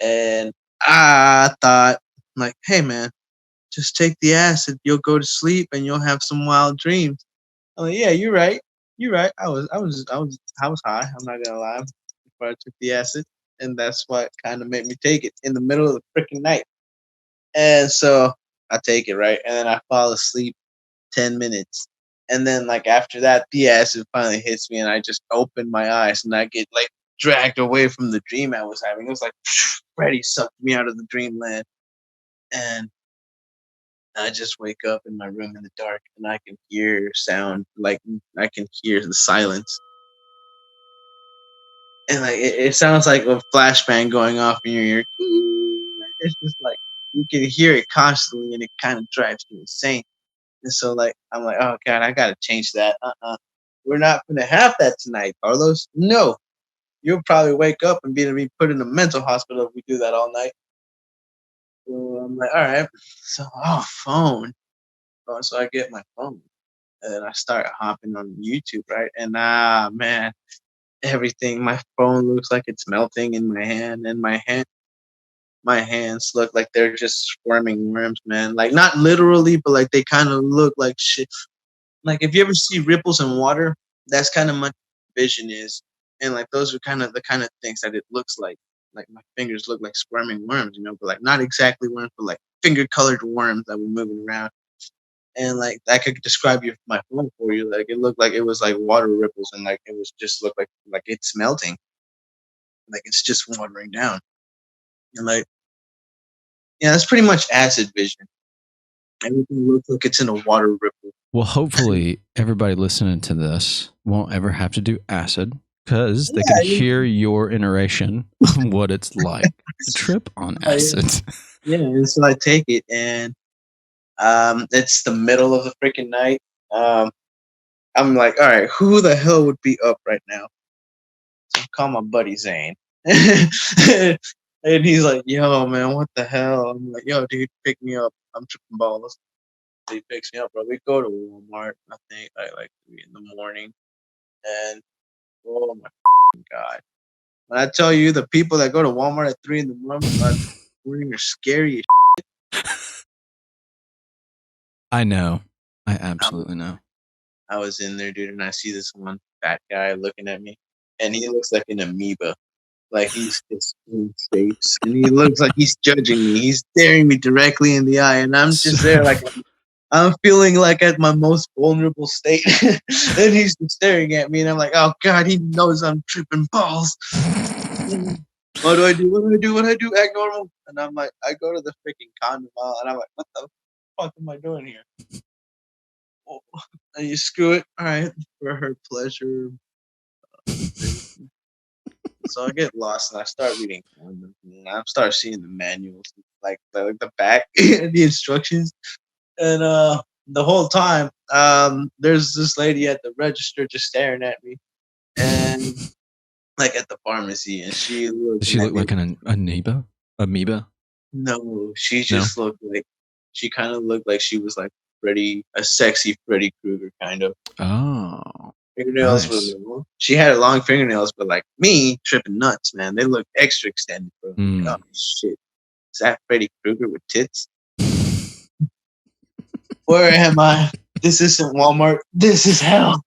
and I thought, like, hey man, just take the acid. You'll go to sleep and you'll have some wild dreams. I'm like, yeah, you're right. You're right. I was high. I'm not gonna lie. Before I took the acid, and that's what kind of made me take it in the middle of the freaking night. And so I take it, right, and then I fall asleep 10 minutes. And then, like, after that, the acid finally hits me, and I just open my eyes, and I get, like, dragged away from the dream I was having. It was like Freddy sucked me out of the dreamland. And I just wake up in my room in the dark, and I can hear sound, like, I can hear the silence. And, like, it sounds like a flashbang going off in your ear. It's just, like, you can hear it constantly, and it kind of drives you insane. And so, like, I'm like, oh God, I gotta change that. We're not gonna have that tonight, Carlos. No, you'll probably wake up and be put in a mental hospital if we do that all night. So I'm like, all right. So, phone. So I get my phone, and then I start hopping on YouTube, right? And man, everything. My phone looks like it's melting in my hand, and my hands look like they're just squirming worms, man. Like, not literally, but like they kind of look like shit. Like, if you ever see ripples in water, that's kind of my vision is. And like those are kind of the kind of things that it looks like. Like, my fingers look like squirming worms, but like not exactly worms, but like finger colored worms that were moving around. And like I could describe my phone for you. Like, it looked like it was like water ripples, and like it was just looked like it's melting. Like, it's just watering down. And like, yeah, that's pretty much acid vision. Everything looks like it's in a water ripple. Well, hopefully everybody listening to this won't ever have to do acid, because they can hear your iteration on what it's like to trip on acid. Yeah, and so I take it, and it's the middle of the freaking night. I'm like, all right, who the hell would be up right now? I call my buddy Zane. And he's like, yo, man, what the hell? I'm like, yo, dude, pick me up. I'm tripping balls. He picks me up, bro. We go to Walmart, I think, like 3 in the morning. And, oh my God. When I tell you the people that go to Walmart at 3 in the morning are scary. I know. I absolutely know. I was in there, dude, and I see this one fat guy looking at me. And he looks like an amoeba. Like he's just in shapes, and he looks like he's judging me. He's staring me directly in the eye, and I'm just there like I'm feeling like at my most vulnerable state. And he's just staring at me, and I'm like, oh God, he knows I'm tripping balls. What do I do? What do I do? What do I do? Act normal. And I'm like, I go to the freaking condom aisle, and I'm like, what the fuck am I doing here? Oh, and you screw it. All right, for her pleasure. So I get lost and I start reading condoms, and I start seeing the manuals, like the back, the instructions, and the whole time, there's this lady at the register just staring at me, and like at the pharmacy, and she looked. Does she look like an amoeba? Amoeba? No, she just looked like she kind of looked like she was like a sexy Freddy Krueger kind of. Oh. Fingernails were long. She had long fingernails, but like me, tripping nuts, man. They look extra extended, bro. Oh shit, is that Freddy Krueger with tits? Where am I? This isn't Walmart. This is hell.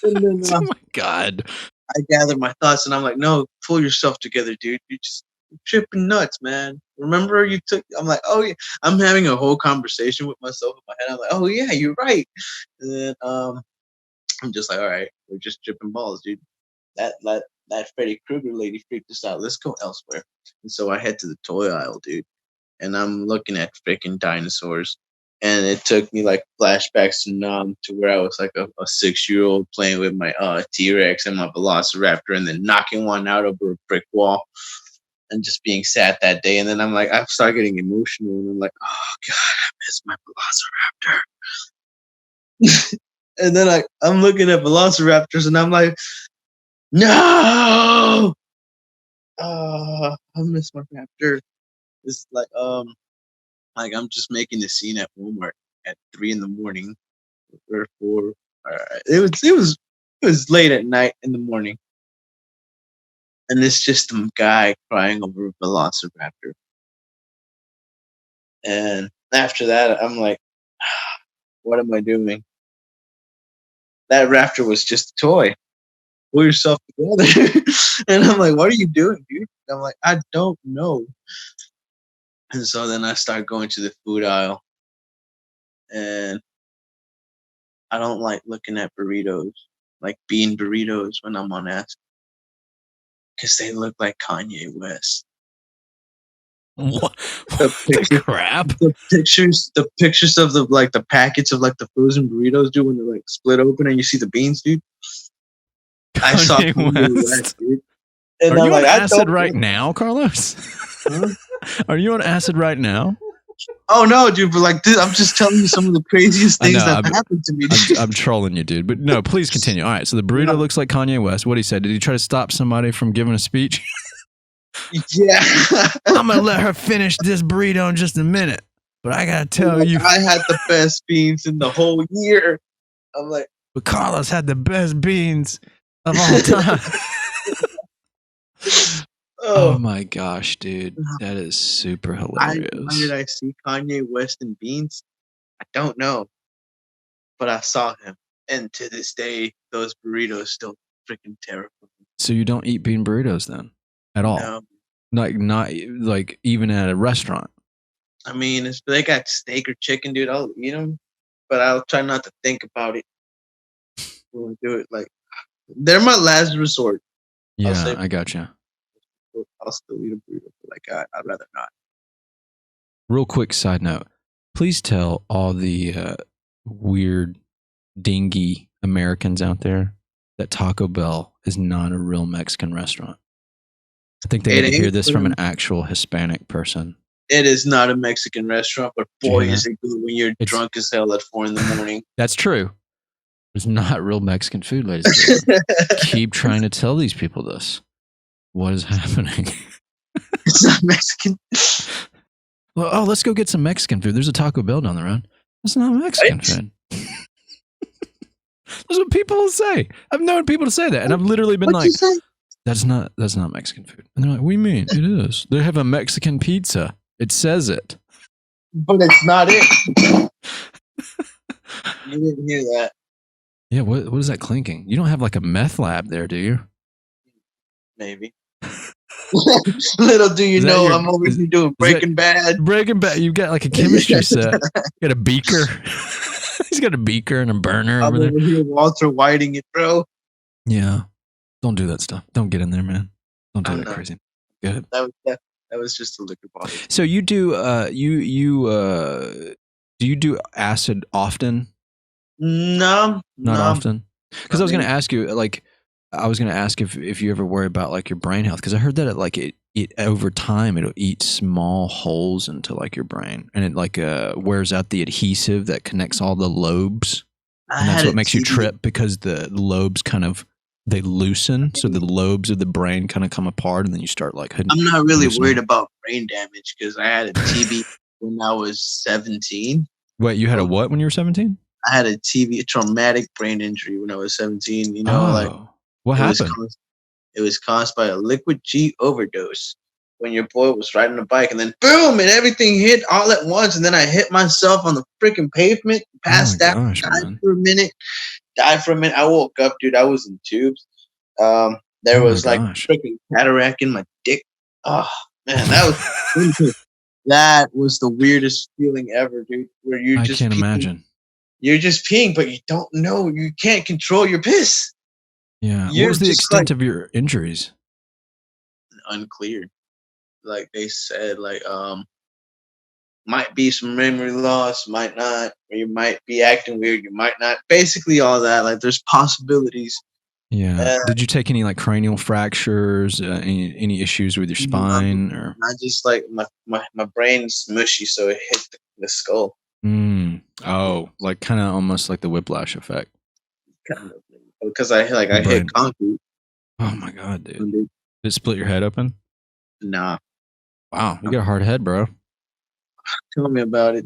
And then, oh my God! I gather my thoughts, and I'm like, no, pull yourself together, dude. You're tripping nuts, man. Remember you took? I'm like, oh yeah. I'm having a whole conversation with myself in my head. I'm like, oh yeah, you're right. And then I'm just like, all right, we're just tripping balls, dude. That Freddy Krueger lady freaked us out. Let's go elsewhere. And so I head to the toy aisle, dude, and I'm looking at freaking dinosaurs. And it took me like flashbacks to where I was like a 6-year-old playing with my T-Rex and my Velociraptor, and then knocking one out over a brick wall, and just being sad that day. And then I'm like, I start getting emotional, and I'm like, oh God, I miss my Velociraptor. And then I'm looking at Velociraptors, and I'm like, no, I miss my raptor. It's like I'm just making a scene at Walmart at 3 in the morning or 4. It was late at night in the morning, and it's just some guy crying over a Velociraptor. And after that, I'm like, what am I doing? That raptor was just a toy. Pull yourself together. And I'm like, what are you doing, dude? And I'm like, I don't know. And so then I start going to the food aisle, and I don't like looking at burritos, like bean burritos, when I'm on acid, because they look like Kanye West. What the crap? The pictures of the packets of like the frozen burritos, dude, when they're like split open and you see the beans, dude. I saw Kanye West, dude. And are you on acid right now, Carlos? Huh? Are you on acid right now? Oh no, dude! But like, dude, I'm just telling you some of the craziest things that happened to me. I'm trolling you, dude. But no, please continue. All right, so the burrito looks like Kanye West. What he said? Did he try to stop somebody from giving a speech? Yeah. I'm gonna let her finish this burrito in just a minute, but I gotta tell you, I had the best beans in the whole year. I'm like, but Carlos had the best beans of all time. Oh my gosh, dude. That is super hilarious. Why did I see Kanye West and beans? I don't know. But I saw him. And to this day, those burritos still freaking terrifying. So you don't eat bean burritos then? At all? No. Not like even at a restaurant? I mean, if they got steak or chicken, dude, I'll eat them. But I'll try not to think about it when I do it. Like, they're my last resort. Yeah, I gotcha. I'll still eat a burrito, but like I'd rather not. Real quick side note: please tell all the weird, dingy Americans out there that Taco Bell is not a real Mexican restaurant. I think they need to hear this from an actual Hispanic person. It is not a Mexican restaurant, but boy, is it good when you're drunk as hell at 4 in the morning. That's true. It's not real Mexican food, ladies and gentlemen. Keep trying to tell these people this. What is happening? It's not Mexican. Well, let's go get some Mexican food. There's a Taco Bell down the road. That's not Mexican Right? food. That's what people will say. I've known people to say that, and I've literally been What'd you like, say? that's not Mexican food. And they're like, what do you mean? It is. They have a Mexican pizza. It says it. But it's not it. You didn't hear that. Yeah, what is that clinking? You don't have like a meth lab there, do you? Maybe. Little do you Is that know, your- I'm over is- here doing Breaking Bad. Breaking Bad. You've got like a chemistry set. You got a beaker. He's got a beaker and a burner I'm over there. over here Walter Whiting it, bro. Yeah. Don't do that stuff. Don't get in there, man. Don't do I'm that not. crazy. Good. That was just a liquor bottle. So you do do you do acid often? No, Not often. Because I was Not going to ask you, like, I was going to ask if you ever worry about like your brain health, because I heard that it over time it'll eat small holes into like your brain, and it like wears out the adhesive that connects all the lobes, and that's what makes you trip, because the lobes kind of they loosen, so the lobes of the brain kind of come apart, and then you start like. I'm not really worried about brain damage because I had a TB when I was 17. Wait, you had a what when you were 17? I had a traumatic brain injury when I was 17. You know, like what happened? It was caused by a liquid G overdose. When your boy was riding a bike, and then boom, and everything hit all at once, and then I hit myself on the freaking pavement, passed out, died for a minute. I woke up, dude. I was in tubes. There was like freaking cataract in my dick. Oh man, that was the weirdest feeling ever, dude. Where I can't imagine. You're just peeing, but you don't know. You can't control your piss. Yeah. What was the extent of your injuries? Unclear. Like they said, like might be some memory loss, might not, or you might be acting weird, you might not. Basically all that. Like there's possibilities. Yeah. Did you take any like cranial fractures, any issues with your spine, or? I just like my brain's mushy, so it hit the skull. Oh, like kind of almost like the whiplash effect. Kind of, because I hit concrete. Oh my god, dude! Did it split your head open? Nah. Wow, you got a hard head, bro. Tell me about it.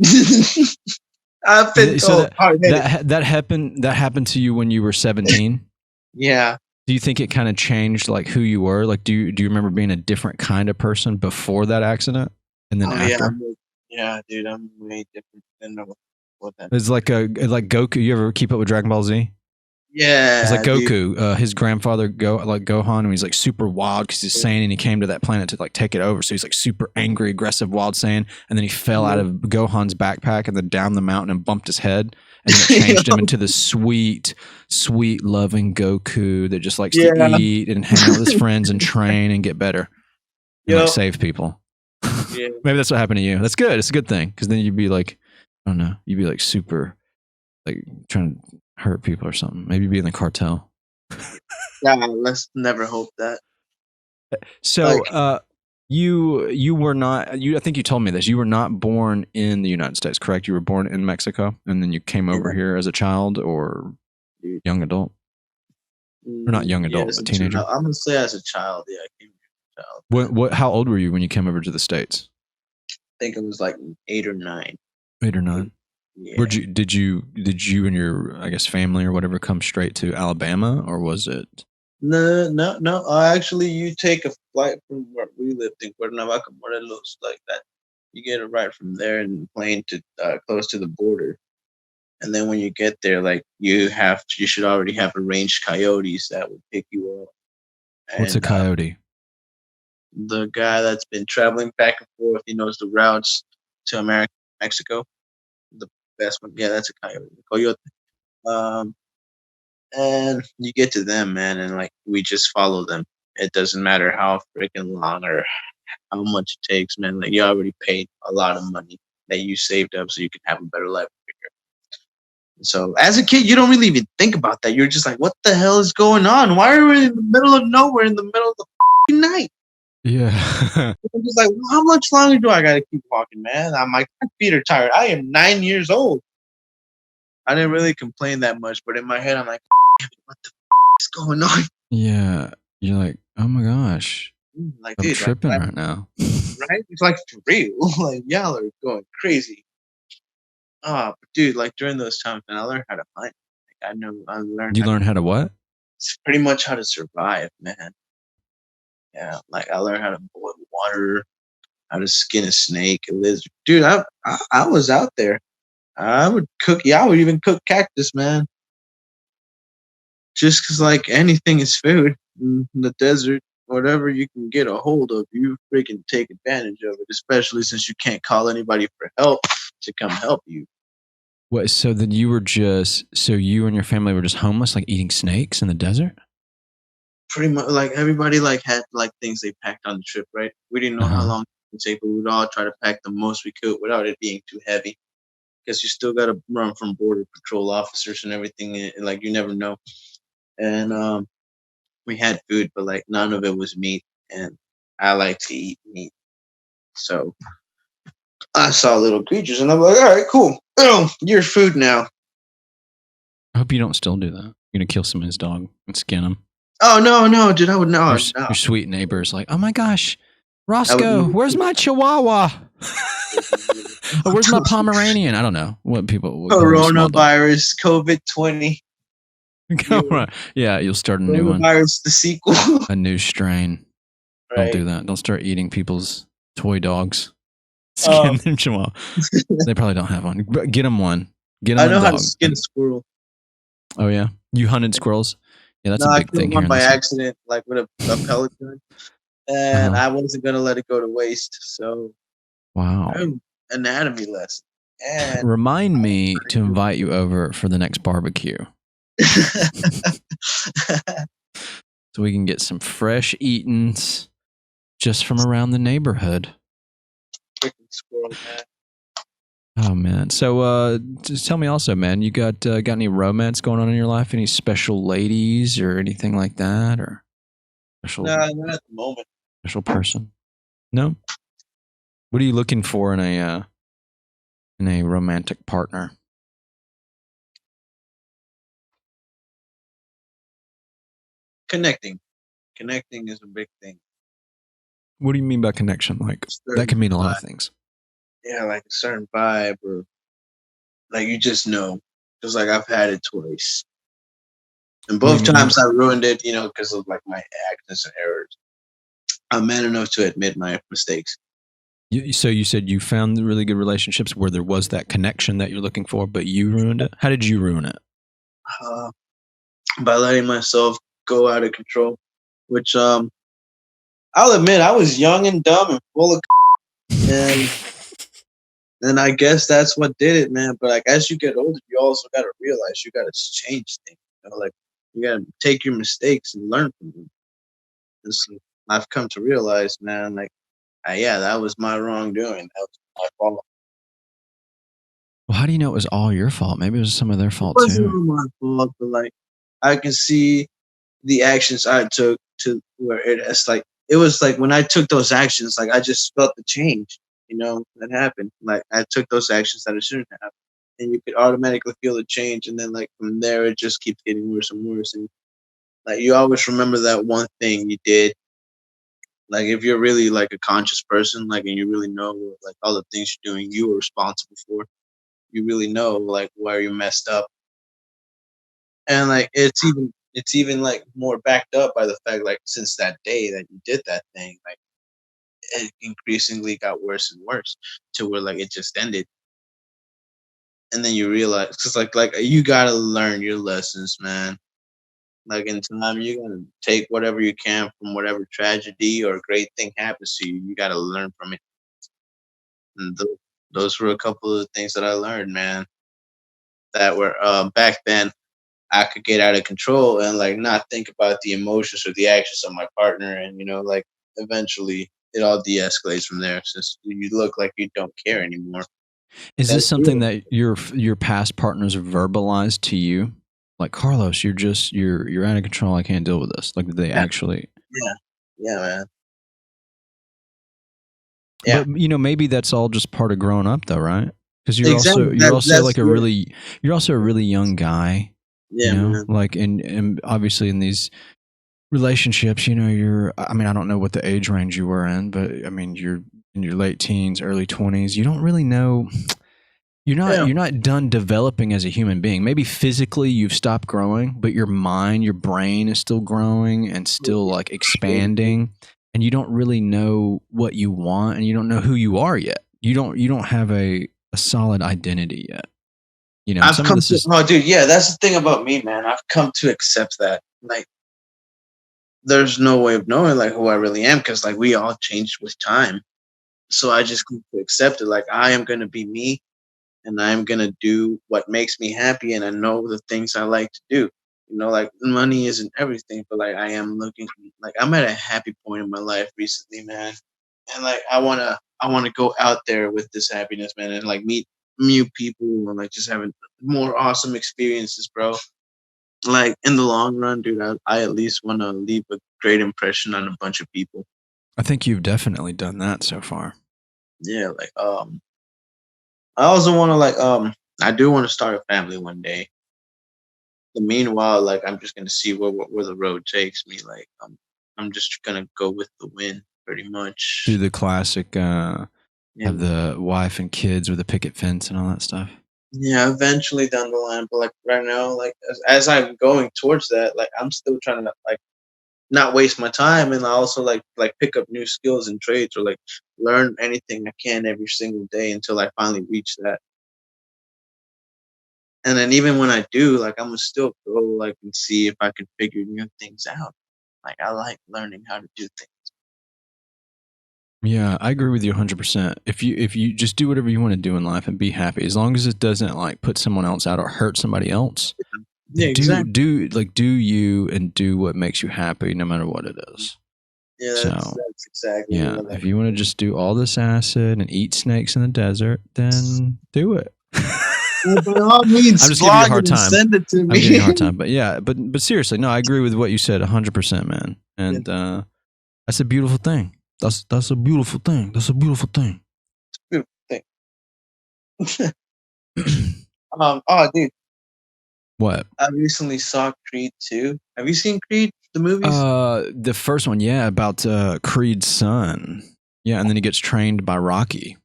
I've been told that happened to you when you were 17. Yeah. Do you think it kind of changed like who you were? Like, do you remember being a different kind of person before that accident and then after? Yeah, dude, I'm way different than what that. It's like Goku. You ever keep up with Dragon Ball Z? Yeah, it's like Goku. His grandfather Gohan, and he's like super wild because he's Saiyan, and he came to that planet to like take it over. So he's like super angry, aggressive, wild Saiyan, and then he fell out of Gohan's backpack and then down the mountain and bumped his head, and then it changed him into this sweet, loving Goku that just likes to eat and hang out with his friends and train and get better and like save people. Yeah. Maybe that's what happened to you. That's good. It's a good thing, because then you'd be like, I don't know, you'd be like super, like trying to hurt people or something. Maybe be in the cartel. Yeah, let's never hope that. So, you were not. I think you told me this. You were not born in the United States, correct? You were born in Mexico, and then you came over here as a child or young adult, or not young adult, but teenager. I'm gonna say as a child. Yeah, I came here as a child. What? How old were you when you came over to the States? I think it was like 8 or 9. 8 or 9. Yeah. Did you and your, I guess, family or whatever come straight to Alabama, or was it? No. Actually, you take a flight from where we lived in Cuernavaca, Morelos, like that. You get a ride from there and plane to close to the border, and then when you get there, like you should already have arranged coyotes that would pick you up. What's a coyote? The guy that's been traveling back and forth. He knows the routes to America, Mexico. The best one, yeah, that's a coyote. And you get to them, man, and like we just follow them. It doesn't matter how freaking long or how much it takes, man. Like you already paid a lot of money that you saved up so you can have a better life. So as a kid, you don't really even think about that. You're just like, what the hell is going on? Why are we in the middle of nowhere in the middle of the night? Yeah. I'm just like, well, how much longer do I got to keep walking, man? My feet are tired. I am 9 years old. I didn't really complain that much, but in my head, I'm like, what the is going on? Yeah. You're like, oh my gosh, Like, I'm dude, like, tripping right now. right? It's like for real. Like, y'all are going crazy. But dude, like during those times, man, I learned how to hunt. Like, I learned You learn how to what? it's pretty much how to survive, man. Yeah, like I learned how to boil water, how to skin a snake, a lizard. Dude, I was out there. I would cook. Yeah, I would even cook cactus, man. Just 'cause like anything is food in the desert. Whatever you can get a hold of, you freaking take advantage of it. Especially since you can't call anybody for help to come help you. What? So then you were so you and your family were just homeless, like eating snakes in the desert? Pretty much, like everybody like had like things they packed on the trip, right? We didn't Uh know how huh. long it would take, but we'd all try to pack the most we could without it being too heavy. Because you still got to run from border patrol officers and everything, and like you never know. And we had food, but like none of it was meat, and I like to eat meat, so I saw little creatures, and I'm like, all right, cool, boom, you're food now. I hope you don't still do that. You're gonna kill someone's dog and skin him. Oh no, no, dude, I would no, no, Your sweet neighbor is like, oh my gosh, I would Roscoe, never where's do my Chihuahua? Oh, where's my Pomeranian? I don't know what people would call a small dog. Coronavirus, COVID-20, Go right. Yeah, you'll start a new one, coronavirus, the sequel, a new strain. Don't right? do that. Don't start eating people's toy dogs. Skin them Chihuahua. They probably don't have one. But get them one. Get them I a know how to dog. skin a squirrel. Oh yeah, you hunted squirrels. Yeah, that's No, a I big killed thing here one in by this. accident, like with a pellet gun, and Uh-huh. I wasn't gonna let it go to waste. So, Wow. anatomy lesson, and Remind me to invite you over for the next barbecue so we can get some fresh eatings just from around the neighborhood. freaking squirrel, man. Oh man. So just tell me also, man, you got any romance going on in your life? Any special ladies or anything like that, or No, not at the moment. special person? No. What are you looking for in a romantic partner? Connecting is a big thing. What do you mean by connection? Like that Certain can mean a lot of vibe. things. Yeah, like a certain vibe, or like you just know. Because like I've had it twice, and What do you both mean? times I ruined it. Because of like my actions and errors. I'm man enough to admit my mistakes. So you said you found the really good relationships where there was that connection that you're looking for, but you ruined it. How did you ruin it? Uh, by letting myself go out of control, which I'll admit I was young and dumb and full of and I guess that's what did it, man. But like as you get older, you also gotta realize you gotta change things. Like you gotta take your mistakes and learn from them. And so I've come to realize, man, like yeah, that was my wrongdoing. That was my fault. Well, how do you know it was all your fault? Maybe it was some of their It fault wasn't too. all my fault, but like I can see the actions I took to where it's like it was like when I took those actions, like I just felt the change, that happened. Like I took those actions that I shouldn't have. And you could automatically feel the change, and then like from there it just keeps getting worse and worse. And like you always remember that one thing you did. Like if you're really like a conscious person, like and you really know like all the things you're doing, you were responsible for. You really know like where you messed up, and like it's even like more backed up by the fact like since that day that you did that thing, like it increasingly got worse and worse to where like it just ended. And then you realize because like you gotta learn your lessons, man. Like in time, you're gonna take whatever you can from whatever tragedy or great thing happens to you. You gotta learn from it. And those were a couple of the things that I learned, man. That were back then I could get out of control and like not think about the emotions or the actions of my partner, and like eventually it all de-escalates from there since you look like you don't care anymore. Is And this something that your past partners verbalized to you? Like Carlos, you're out of control. I can't deal with this. Like did they yeah, actually? yeah, yeah, man, yeah. But maybe that's all just part of growing up, though, right? because Exactly. you're also That's like a good. really you're also a really young guy. You Yeah, know, man. like and obviously in these relationships, you know, I mean, I don't know what the age range you were in, but I mean, you're in your late teens, early 20s. You don't really know. Yeah. You're not done developing as a human being. Maybe physically you've stopped growing, but your mind, your brain is still growing and still like expanding, and you don't really know what you want, and you don't know who you are yet. You don't have a solid identity yet. You know, and I've some of come this to, is oh, dude, yeah, that's the thing about me, man. I've come to accept that. Like, there's no way of knowing like who I really am because like we all changed with time. So I just come to accept it. Like I am gonna be me, and I'm gonna do what makes me happy, and I know the things I like to do. You know, like money isn't everything, but like I am looking, like I'm at a happy point in my life recently, man, and like I wanna go out there with this happiness, man, and like meet new people and like just having more awesome experiences, bro. Like in the long run, dude, I at least want to leave a great impression on a bunch of people. I think you've definitely done that so far. Yeah, like I also want to like I do want to start a family one day. The meanwhile, like I'm just gonna see where the road takes me. Like I'm just gonna go with the wind, pretty Do much. the classic Yeah, have the wife and kids with a picket fence and all that stuff. yeah. Eventually down the line, but like right now, like as I'm going towards that, like I'm still trying to like not waste my time, and I also like pick up new skills and trades or like learn anything I can every single day until I finally reach that. And then even when I do, like I'm gonna still go like and see if I can figure new things out. Like I like learning how to do things. Yeah, I agree with you 100%. If you just do whatever you want to do in life and be happy, as long as it doesn't like put someone else out or hurt somebody else, Yeah, then exactly. do you and do what makes you happy no matter what it is. Yeah, So, that's exactly yeah, what I if you want to just do all this acid and eat snakes in the desert, then do it. well, by all means, I'm just giving you a vlog it hard and time. send it to I'm giving you a me. hard time, but yeah, but seriously, no, I agree with what you said 100%, man. Yeah, And that's a beautiful thing. That's a beautiful thing. That's a beautiful thing. beautiful thing. Oh, dude, What? I recently saw Creed 2. Have you seen Creed the movies? The first one, yeah, about Creed's son. Yeah, and then he gets trained by Rocky.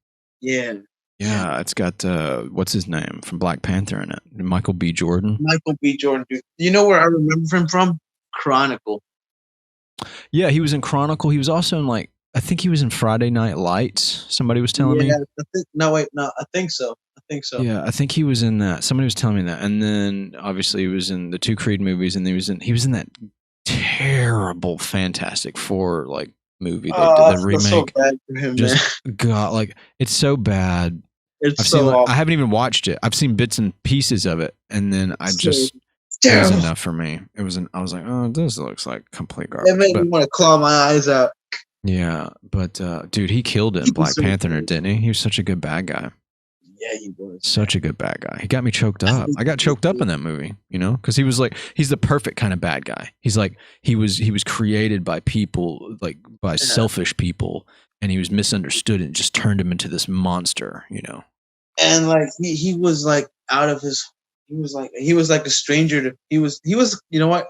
Yeah, yeah. Yeah, it's got what's his name from Black Panther in it, Michael B. Jordan. Michael B. Jordan, dude. You know where I remember him from? Chronicle. Yeah, he was in Chronicle. He was also in like I think he was in Friday Night Lights. Somebody was telling Yeah, me. I think. No, wait, no, I think so. I think so. Yeah, I think he was in that. Somebody was telling me that, and then obviously he was in the two Creed movies, and he was in that terrible Fantastic Four like movie they did Oh, I the feel so remake. bad for him, man. Just God, like it's so bad. It's I've seen so like awful. I haven't even watched it. I've seen bits and pieces of it, and then I So just it was terrible. enough for me. It was I was like, oh, this looks like complete It garbage. made me But want to claw my eyes out. yeah, but dude, he killed it He in was Black so Panther, good. didn't he? He was such a good bad guy. Yeah, he was, man. Such a good bad guy. He got me choked I up. think I he got was choked up good. in that movie, you know, because he was like he's the perfect kind of bad guy. He's like he was created by people like by Yeah. selfish people, and he was misunderstood and just turned him into this monster, you know. And like he was like out of his he was like a stranger to he was you know what?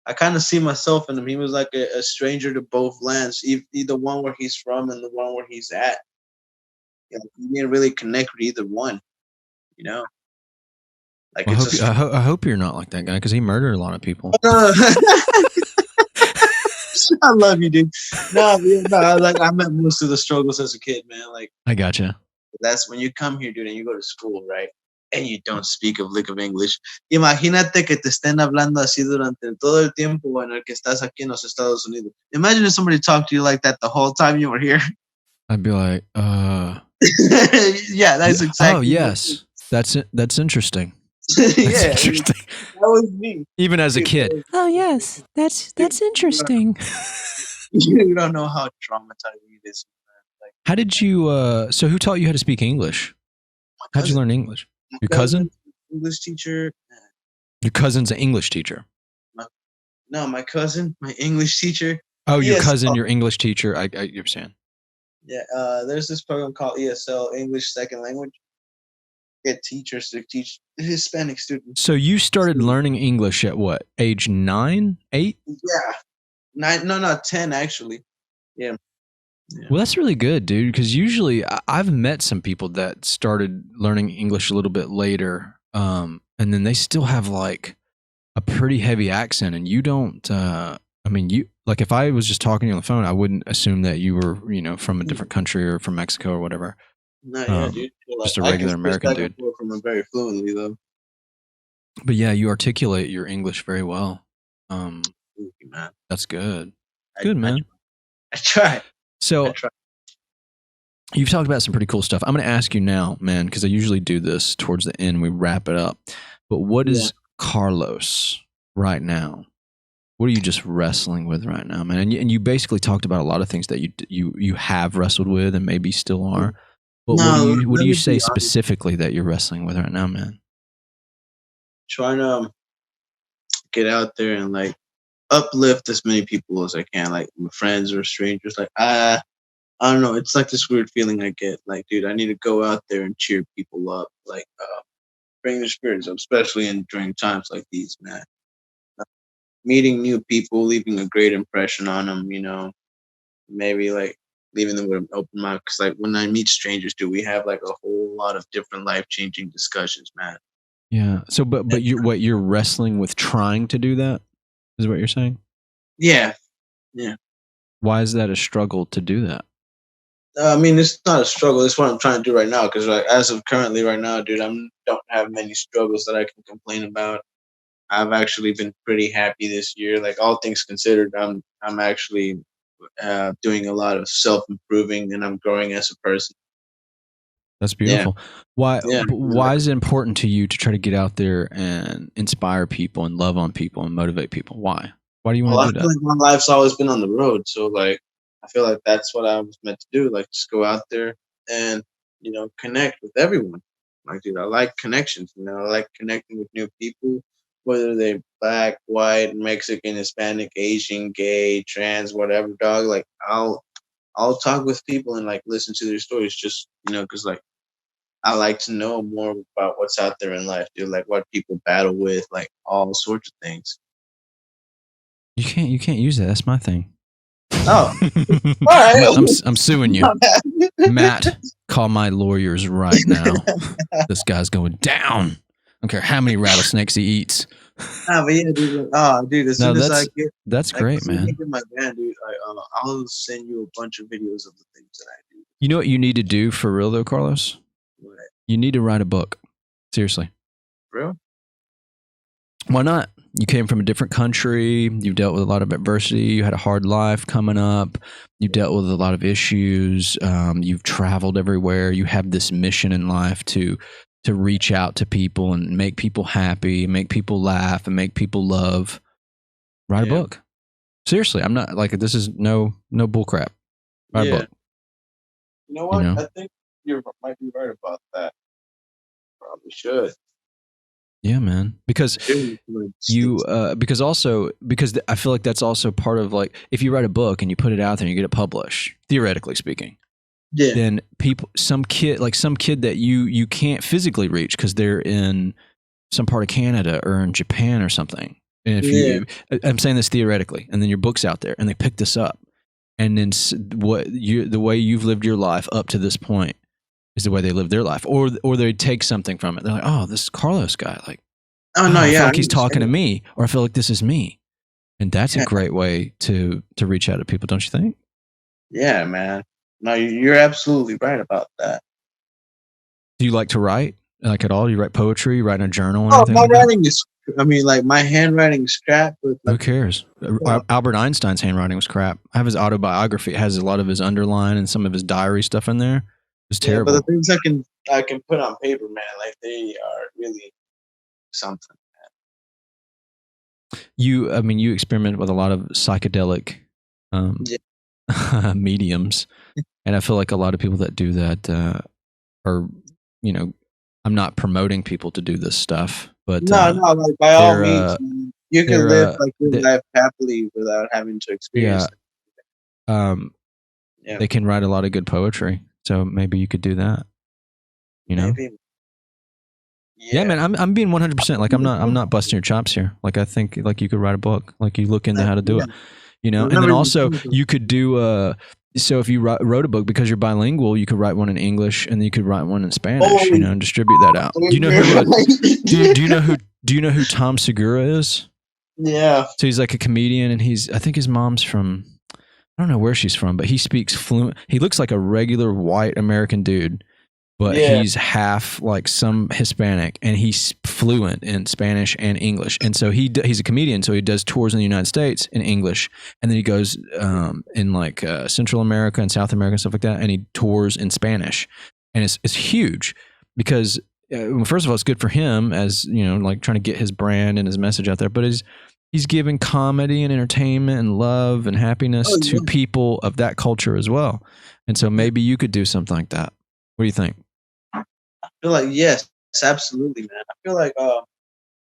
I kind of see myself in him. He was like a stranger to both lands, either one where he's from and the one where he's at. You know, he didn't really connect with either one. You know, like Well, it's a. I hope you're not like that guy because he murdered a lot of people. I love you, dude. No, yeah, no, like I met most of the struggles as a kid, man. Like I gotcha. that's when you come here, dude, and you go to school, right? And you don't speak a lick of English. Imagínate que te estén hablando así durante todo el tiempo en el que estás aquí en los Estados Unidos. Imagine if somebody talked to you like that the whole time you were here. I'd be like, Yeah, yeah, that's oh exactly what. yes, that's it. That's interesting. That's Yeah, that interesting. was me. Even as a Dude, kid. Oh yes, dude, that's interesting. you don't know how traumatizing it is. Man. Like How did you? So who taught you how to speak English? my How'd you cousin, learn English? my Your cousin, cousin? English teacher. Your cousin's an English teacher. My, no, my cousin, my English teacher. Oh, your cousin, ESL. your English teacher. You're saying. Yeah, there's this program called ESL, English Second Language. get teachers to teach Hispanic students. So you started learning English at what, age 9, 8? Yeah, 9, no, not 10 actually. Yeah. Yeah. Well, that's really good, dude. Because usually I've met some people that started learning English a little bit later, and then they still have like a pretty heavy accent, and you don't. I mean, you like if I was just talking to you on the phone, I wouldn't assume that you were, from a different country or from Mexico or whatever. No, yeah, dude. Like, Just a I can regular switch American back and dude. forth from them very fluently, though. But yeah, you articulate your English very well. Thank you, man. That's good. I, Good, I, man. I try. I So try. you've talked about some pretty cool stuff. I'm going to ask you now, man, because I usually do this towards the end. We wrap it up. But what Yeah. is Carlos right now? What are you just wrestling with right now, man? And you basically talked about a lot of things that you have wrestled with and maybe still are. But No, what let do you me say be honest. specifically that you're wrestling with right now, man? Trying to get out there and like uplift as many people as I can, like my friends or strangers. Like I don't know. It's like this weird feeling I get. Like, dude, I need to go out there and cheer people up. Like, bring their spirits up, especially during times like these, man. Meeting new people, leaving a great impression on them. Maybe like leaving them with an open mind. Because like when I meet strangers, dude, we have like a whole lot of different life changing discussions, man. Yeah. So, but you're wrestling with trying to do that is what you're saying? Yeah, yeah. Why is that a struggle to do that? I mean, it's not a struggle. It's what I'm trying to do right now. Because like as of currently, right now, dude, don't have many struggles that I can complain about. I've actually been pretty happy this year. Like all things considered, I'm actually doing a lot of self improving, and I'm growing as a person. That's Yeah, beautiful. Why yeah. why is it important to you to try to get out there and inspire people and love on people and motivate people? Why? Why do you Well, want I to do feel that? like my life's always been on the road, so like I feel like that's what I was meant to do. Like just go out there and connect with everyone. Like, dude, I like connections. I like connecting with new people, whether they're black, white, Mexican, Hispanic, Asian, gay, trans, whatever. Dog, like I'll talk with people and like listen to their stories, just because like I like to know more about what's out there in life, dude. Like what people battle with, like all sorts of things. You can't use that. That's my thing. Oh, all right. I'm suing you. Matt, call my lawyers right now. This guy's going down. I don't care how many rattlesnakes he eats. Nah, but yeah, dude. Oh, dude. As No, soon as I get, that's like, great, as soon as I man. get my van, dude, I'll send you a bunch of videos of the things that I do. You know what you need to do for real though, Carlos? What, You need to write a book. Seriously. bro? Why not? You came from a different country. You've dealt with a lot of adversity. You had a hard life coming up. You dealt with a lot of issues. You've traveled everywhere. You have this mission in life to reach out to people and make people happy, make people laugh, and make people love. Write a Yeah. book. Seriously, I'm not like this is no bull crap. Write a Yeah. book. You know what? You know? I think you might be right about that. Probably should. Yeah, man. Because Dude, like, because I feel like that's also part of like if you write a book and you put it out there and you get it published, theoretically speaking, yeah, then some kid that you can't physically reach because they're in some part of Canada or in Japan or something. And if yeah, I'm saying this theoretically, and then your book's out there and they pick this up, and then the way you've lived your life up to this point is the way they live their life, or they take something from it. They're like, oh, this Carlos guy, like, oh no, I yeah, feel I like he's talking to understand. me, or I feel like this is me, and that's a Yeah, great way to reach out to people, don't you think? yeah, man. No, you're absolutely right about that. Do you like to write, like at all? You write poetry, you write in a journal, and Oh, anything my like that? writing is. I mean, like my handwriting is crap, but Who like, cares? Albert Einstein's handwriting was crap. I have his autobiography. It has a lot of his underline and some of his diary stuff in there. It's yeah, but the terrible. things I can put on paper, man, like they are really something. I mean, you experiment with a lot of psychedelic um, Yeah. mediums, and I feel like a lot of people that do that are, I'm not promoting people to do this stuff, but No, no, like by all they're means, man. You can live like your life happily without having to yeah, experience it. Yeah, they can write a lot of good poetry. So maybe you could do that. You know, maybe. Yeah, Yeah. man, I'm being 100%. Like I'm not busting your chops here. Like I think like you could write a book. Like you look into how to do Yeah. it, you know. I've And then never even also thought of you could do so if you wrote a book because you're bilingual, you could write one in English and then you could write one in Spanish, you Holy know, and distribute that out. Do you know you're who right. do you know who Tom Segura is? Yeah. So he's like a comedian and I think his mom's from I don't know where she's from, but he speaks fluent. He looks like a regular white American dude, but Yeah. he's half like some Hispanic, and he's fluent in Spanish and English. And so he's a comedian, so he does tours in the United States in English, and then he goes in like Central America and South America and stuff like that, and he tours in Spanish, and it's huge because. Well, first of all, it's good for him as you know, like trying to get his brand and his message out there. But he's giving comedy and entertainment and love and happiness Oh to yeah. people of that culture as well. And so Yeah. maybe you could do something like that. What do you think? I feel like yes, absolutely, man. I feel like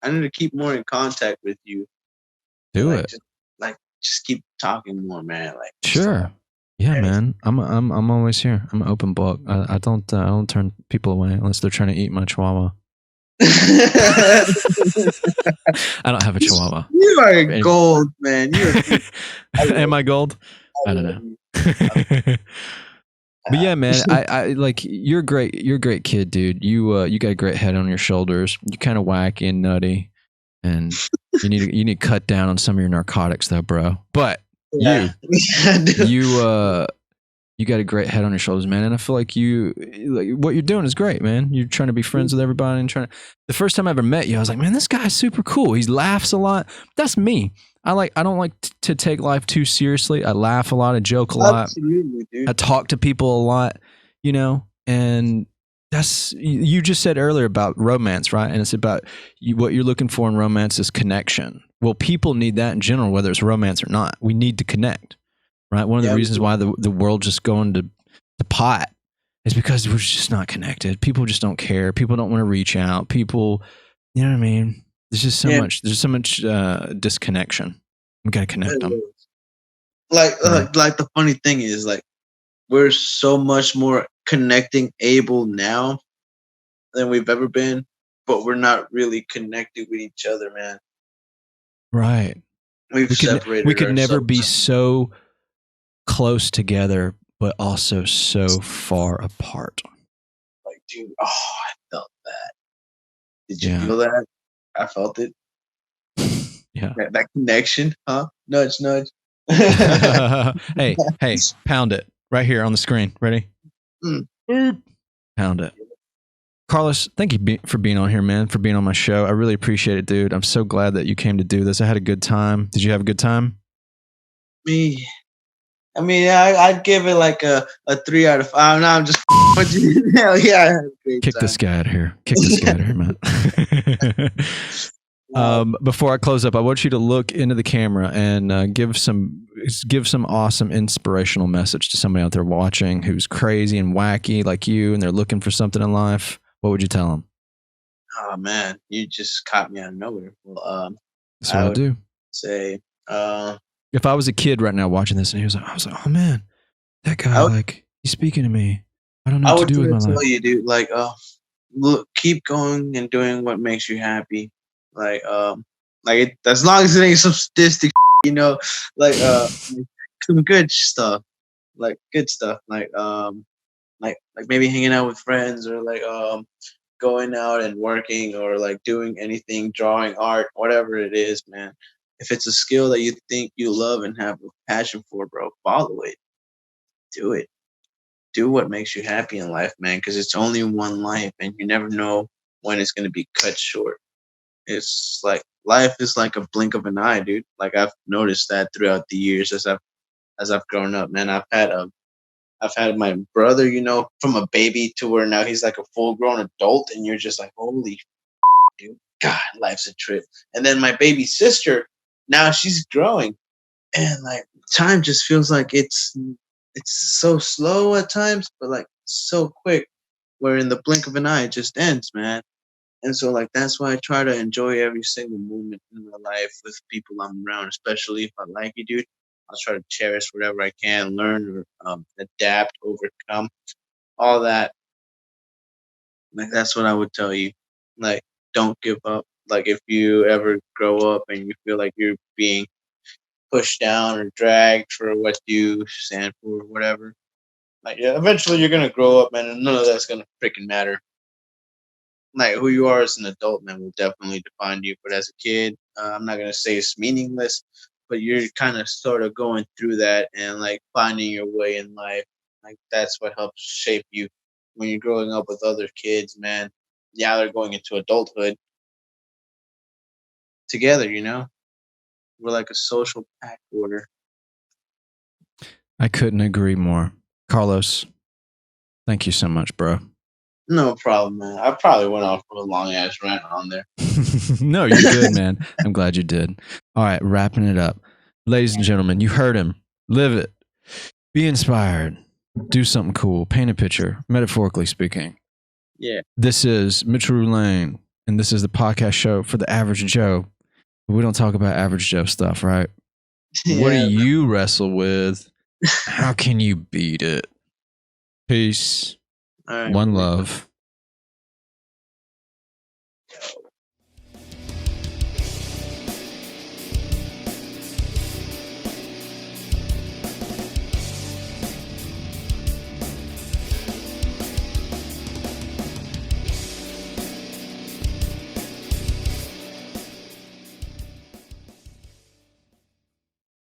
I need to keep more in contact with you and Do it. like just keep talking more, man. Like just Sure. Yeah, anything. man. I'm always here. I'm an open book. I don't turn people away unless they're trying to eat my chihuahua. I don't have a chihuahua. You are Any- gold, man. You are. I Am love I gold? I I don't love know. you. But yeah, man, I like you're great. You're a great kid, dude. You got a great head on your shoulders. You kind of wacky and nutty, and you need to cut down on some of your narcotics, though, bro. But Yeah. Yeah, dude. you you got a great head on your shoulders, man. And I feel like what you're doing is great, man. You're trying to be friends with everybody and trying to. The first time I ever met you, I was like, man, this guy's super cool. He laughs a lot. That's me. I don't like to take life too seriously. I laugh a lot. I joke a lot. Absolutely, I dude. talk to people a lot, you know, and that's you just said earlier about romance, right? And it's about what you're looking for in romance is connection. Well, people need that in general, whether it's romance or not. We need to connect, right? One of the Yeah, reasons why the world just going to pot is because we're just not connected. People just don't care. People don't want to reach out. People, you know what I mean? There's just so yeah. much. There's so much disconnection. We got to connect them. Like the funny thing is like we're so much more connecting able now than we've ever been, but we're not really connected with each other, man. Right. We've We separated could never be ourselves. so close together, but also so far apart. Like, dude, oh, I felt that. Did you Yeah. feel that? I felt it. Yeah. That connection, huh? Nudge, nudge. Hey, pound it right here on the screen. Ready? Mm. Boop. Pound it. Carlos, thank you for being on here, man, for being on my show. I really appreciate it, dude. I'm so glad that you came to do this. I had a good time. Did you have a good time? Me. I mean, I'd give it like a 3 out of 5. No, I'm just with you. Hell yeah, I had a great Kick time. this guy out of here. Kick this guy out of here, man. Before I close up, I want you to look into the camera and give some awesome inspirational message to somebody out there watching who's crazy and wacky like you, and they're looking for something in life. What would you tell them? Oh man, you just caught me out of nowhere. Well, That's what I I would do. say, If I was a kid right now watching this, and I was like, oh man, that guy, I would, like, he's speaking to me. I don't know I what to would do try with to my life. tell you, dude, like, look, keep going and doing what makes you happy. Like, as long as it ain't some sadistic, you know, like, some good stuff, like good stuff, like maybe hanging out with friends or like, going out and working or like doing anything, drawing art, whatever it is, man. If it's a skill that you think you love and have a passion for, bro, follow it. Do it. Do what makes you happy in life, man, because it's only one life and you never know when it's going to be cut short. It's like life is like a blink of an eye, dude. Like I've noticed that throughout the years as I've grown up, man. I've had my brother, from a baby to where now he's like a full grown adult, and you're just like, holy dude, God, life's a trip. And then my baby sister, now she's growing, and like time just feels like it's so slow at times, but like so quick, where in the blink of an eye it just ends, man. And so like that's why I try to enjoy every single moment in my life with people I'm around, especially if I like you, dude. I'll try to cherish whatever I can, learn or adapt, overcome all that. Like that's what I would tell you. Like, don't give up. Like, if you ever grow up and you feel like you're being pushed down or dragged for what you stand for or whatever, like, yeah, eventually you're gonna grow up, man, and none of that's gonna freaking matter. Like, who you are as an adult, man, will definitely define you. But as a kid, I'm not gonna say it's meaningless, but you're kind of sort of going through that and like finding your way in life. Like, that's what helps shape you when you're growing up with other kids, man. Yeah, they're going into adulthood together. We're like a social pack order. I couldn't agree more. Carlos, thank you so much, bro. No problem, man. I probably went off for a long ass rant on there. No, you're good, man. I'm glad you did. All right, wrapping it up. Ladies and gentlemen, you heard him. Live it. Be inspired. Do something cool. Paint a picture, metaphorically speaking. Yeah. This is Mitchell Lane, and this is the podcast show for the average Joe. We don't talk about average Joe stuff, right? What do Yeah. you wrestle with? How can you beat it? Peace. All right, One man. love.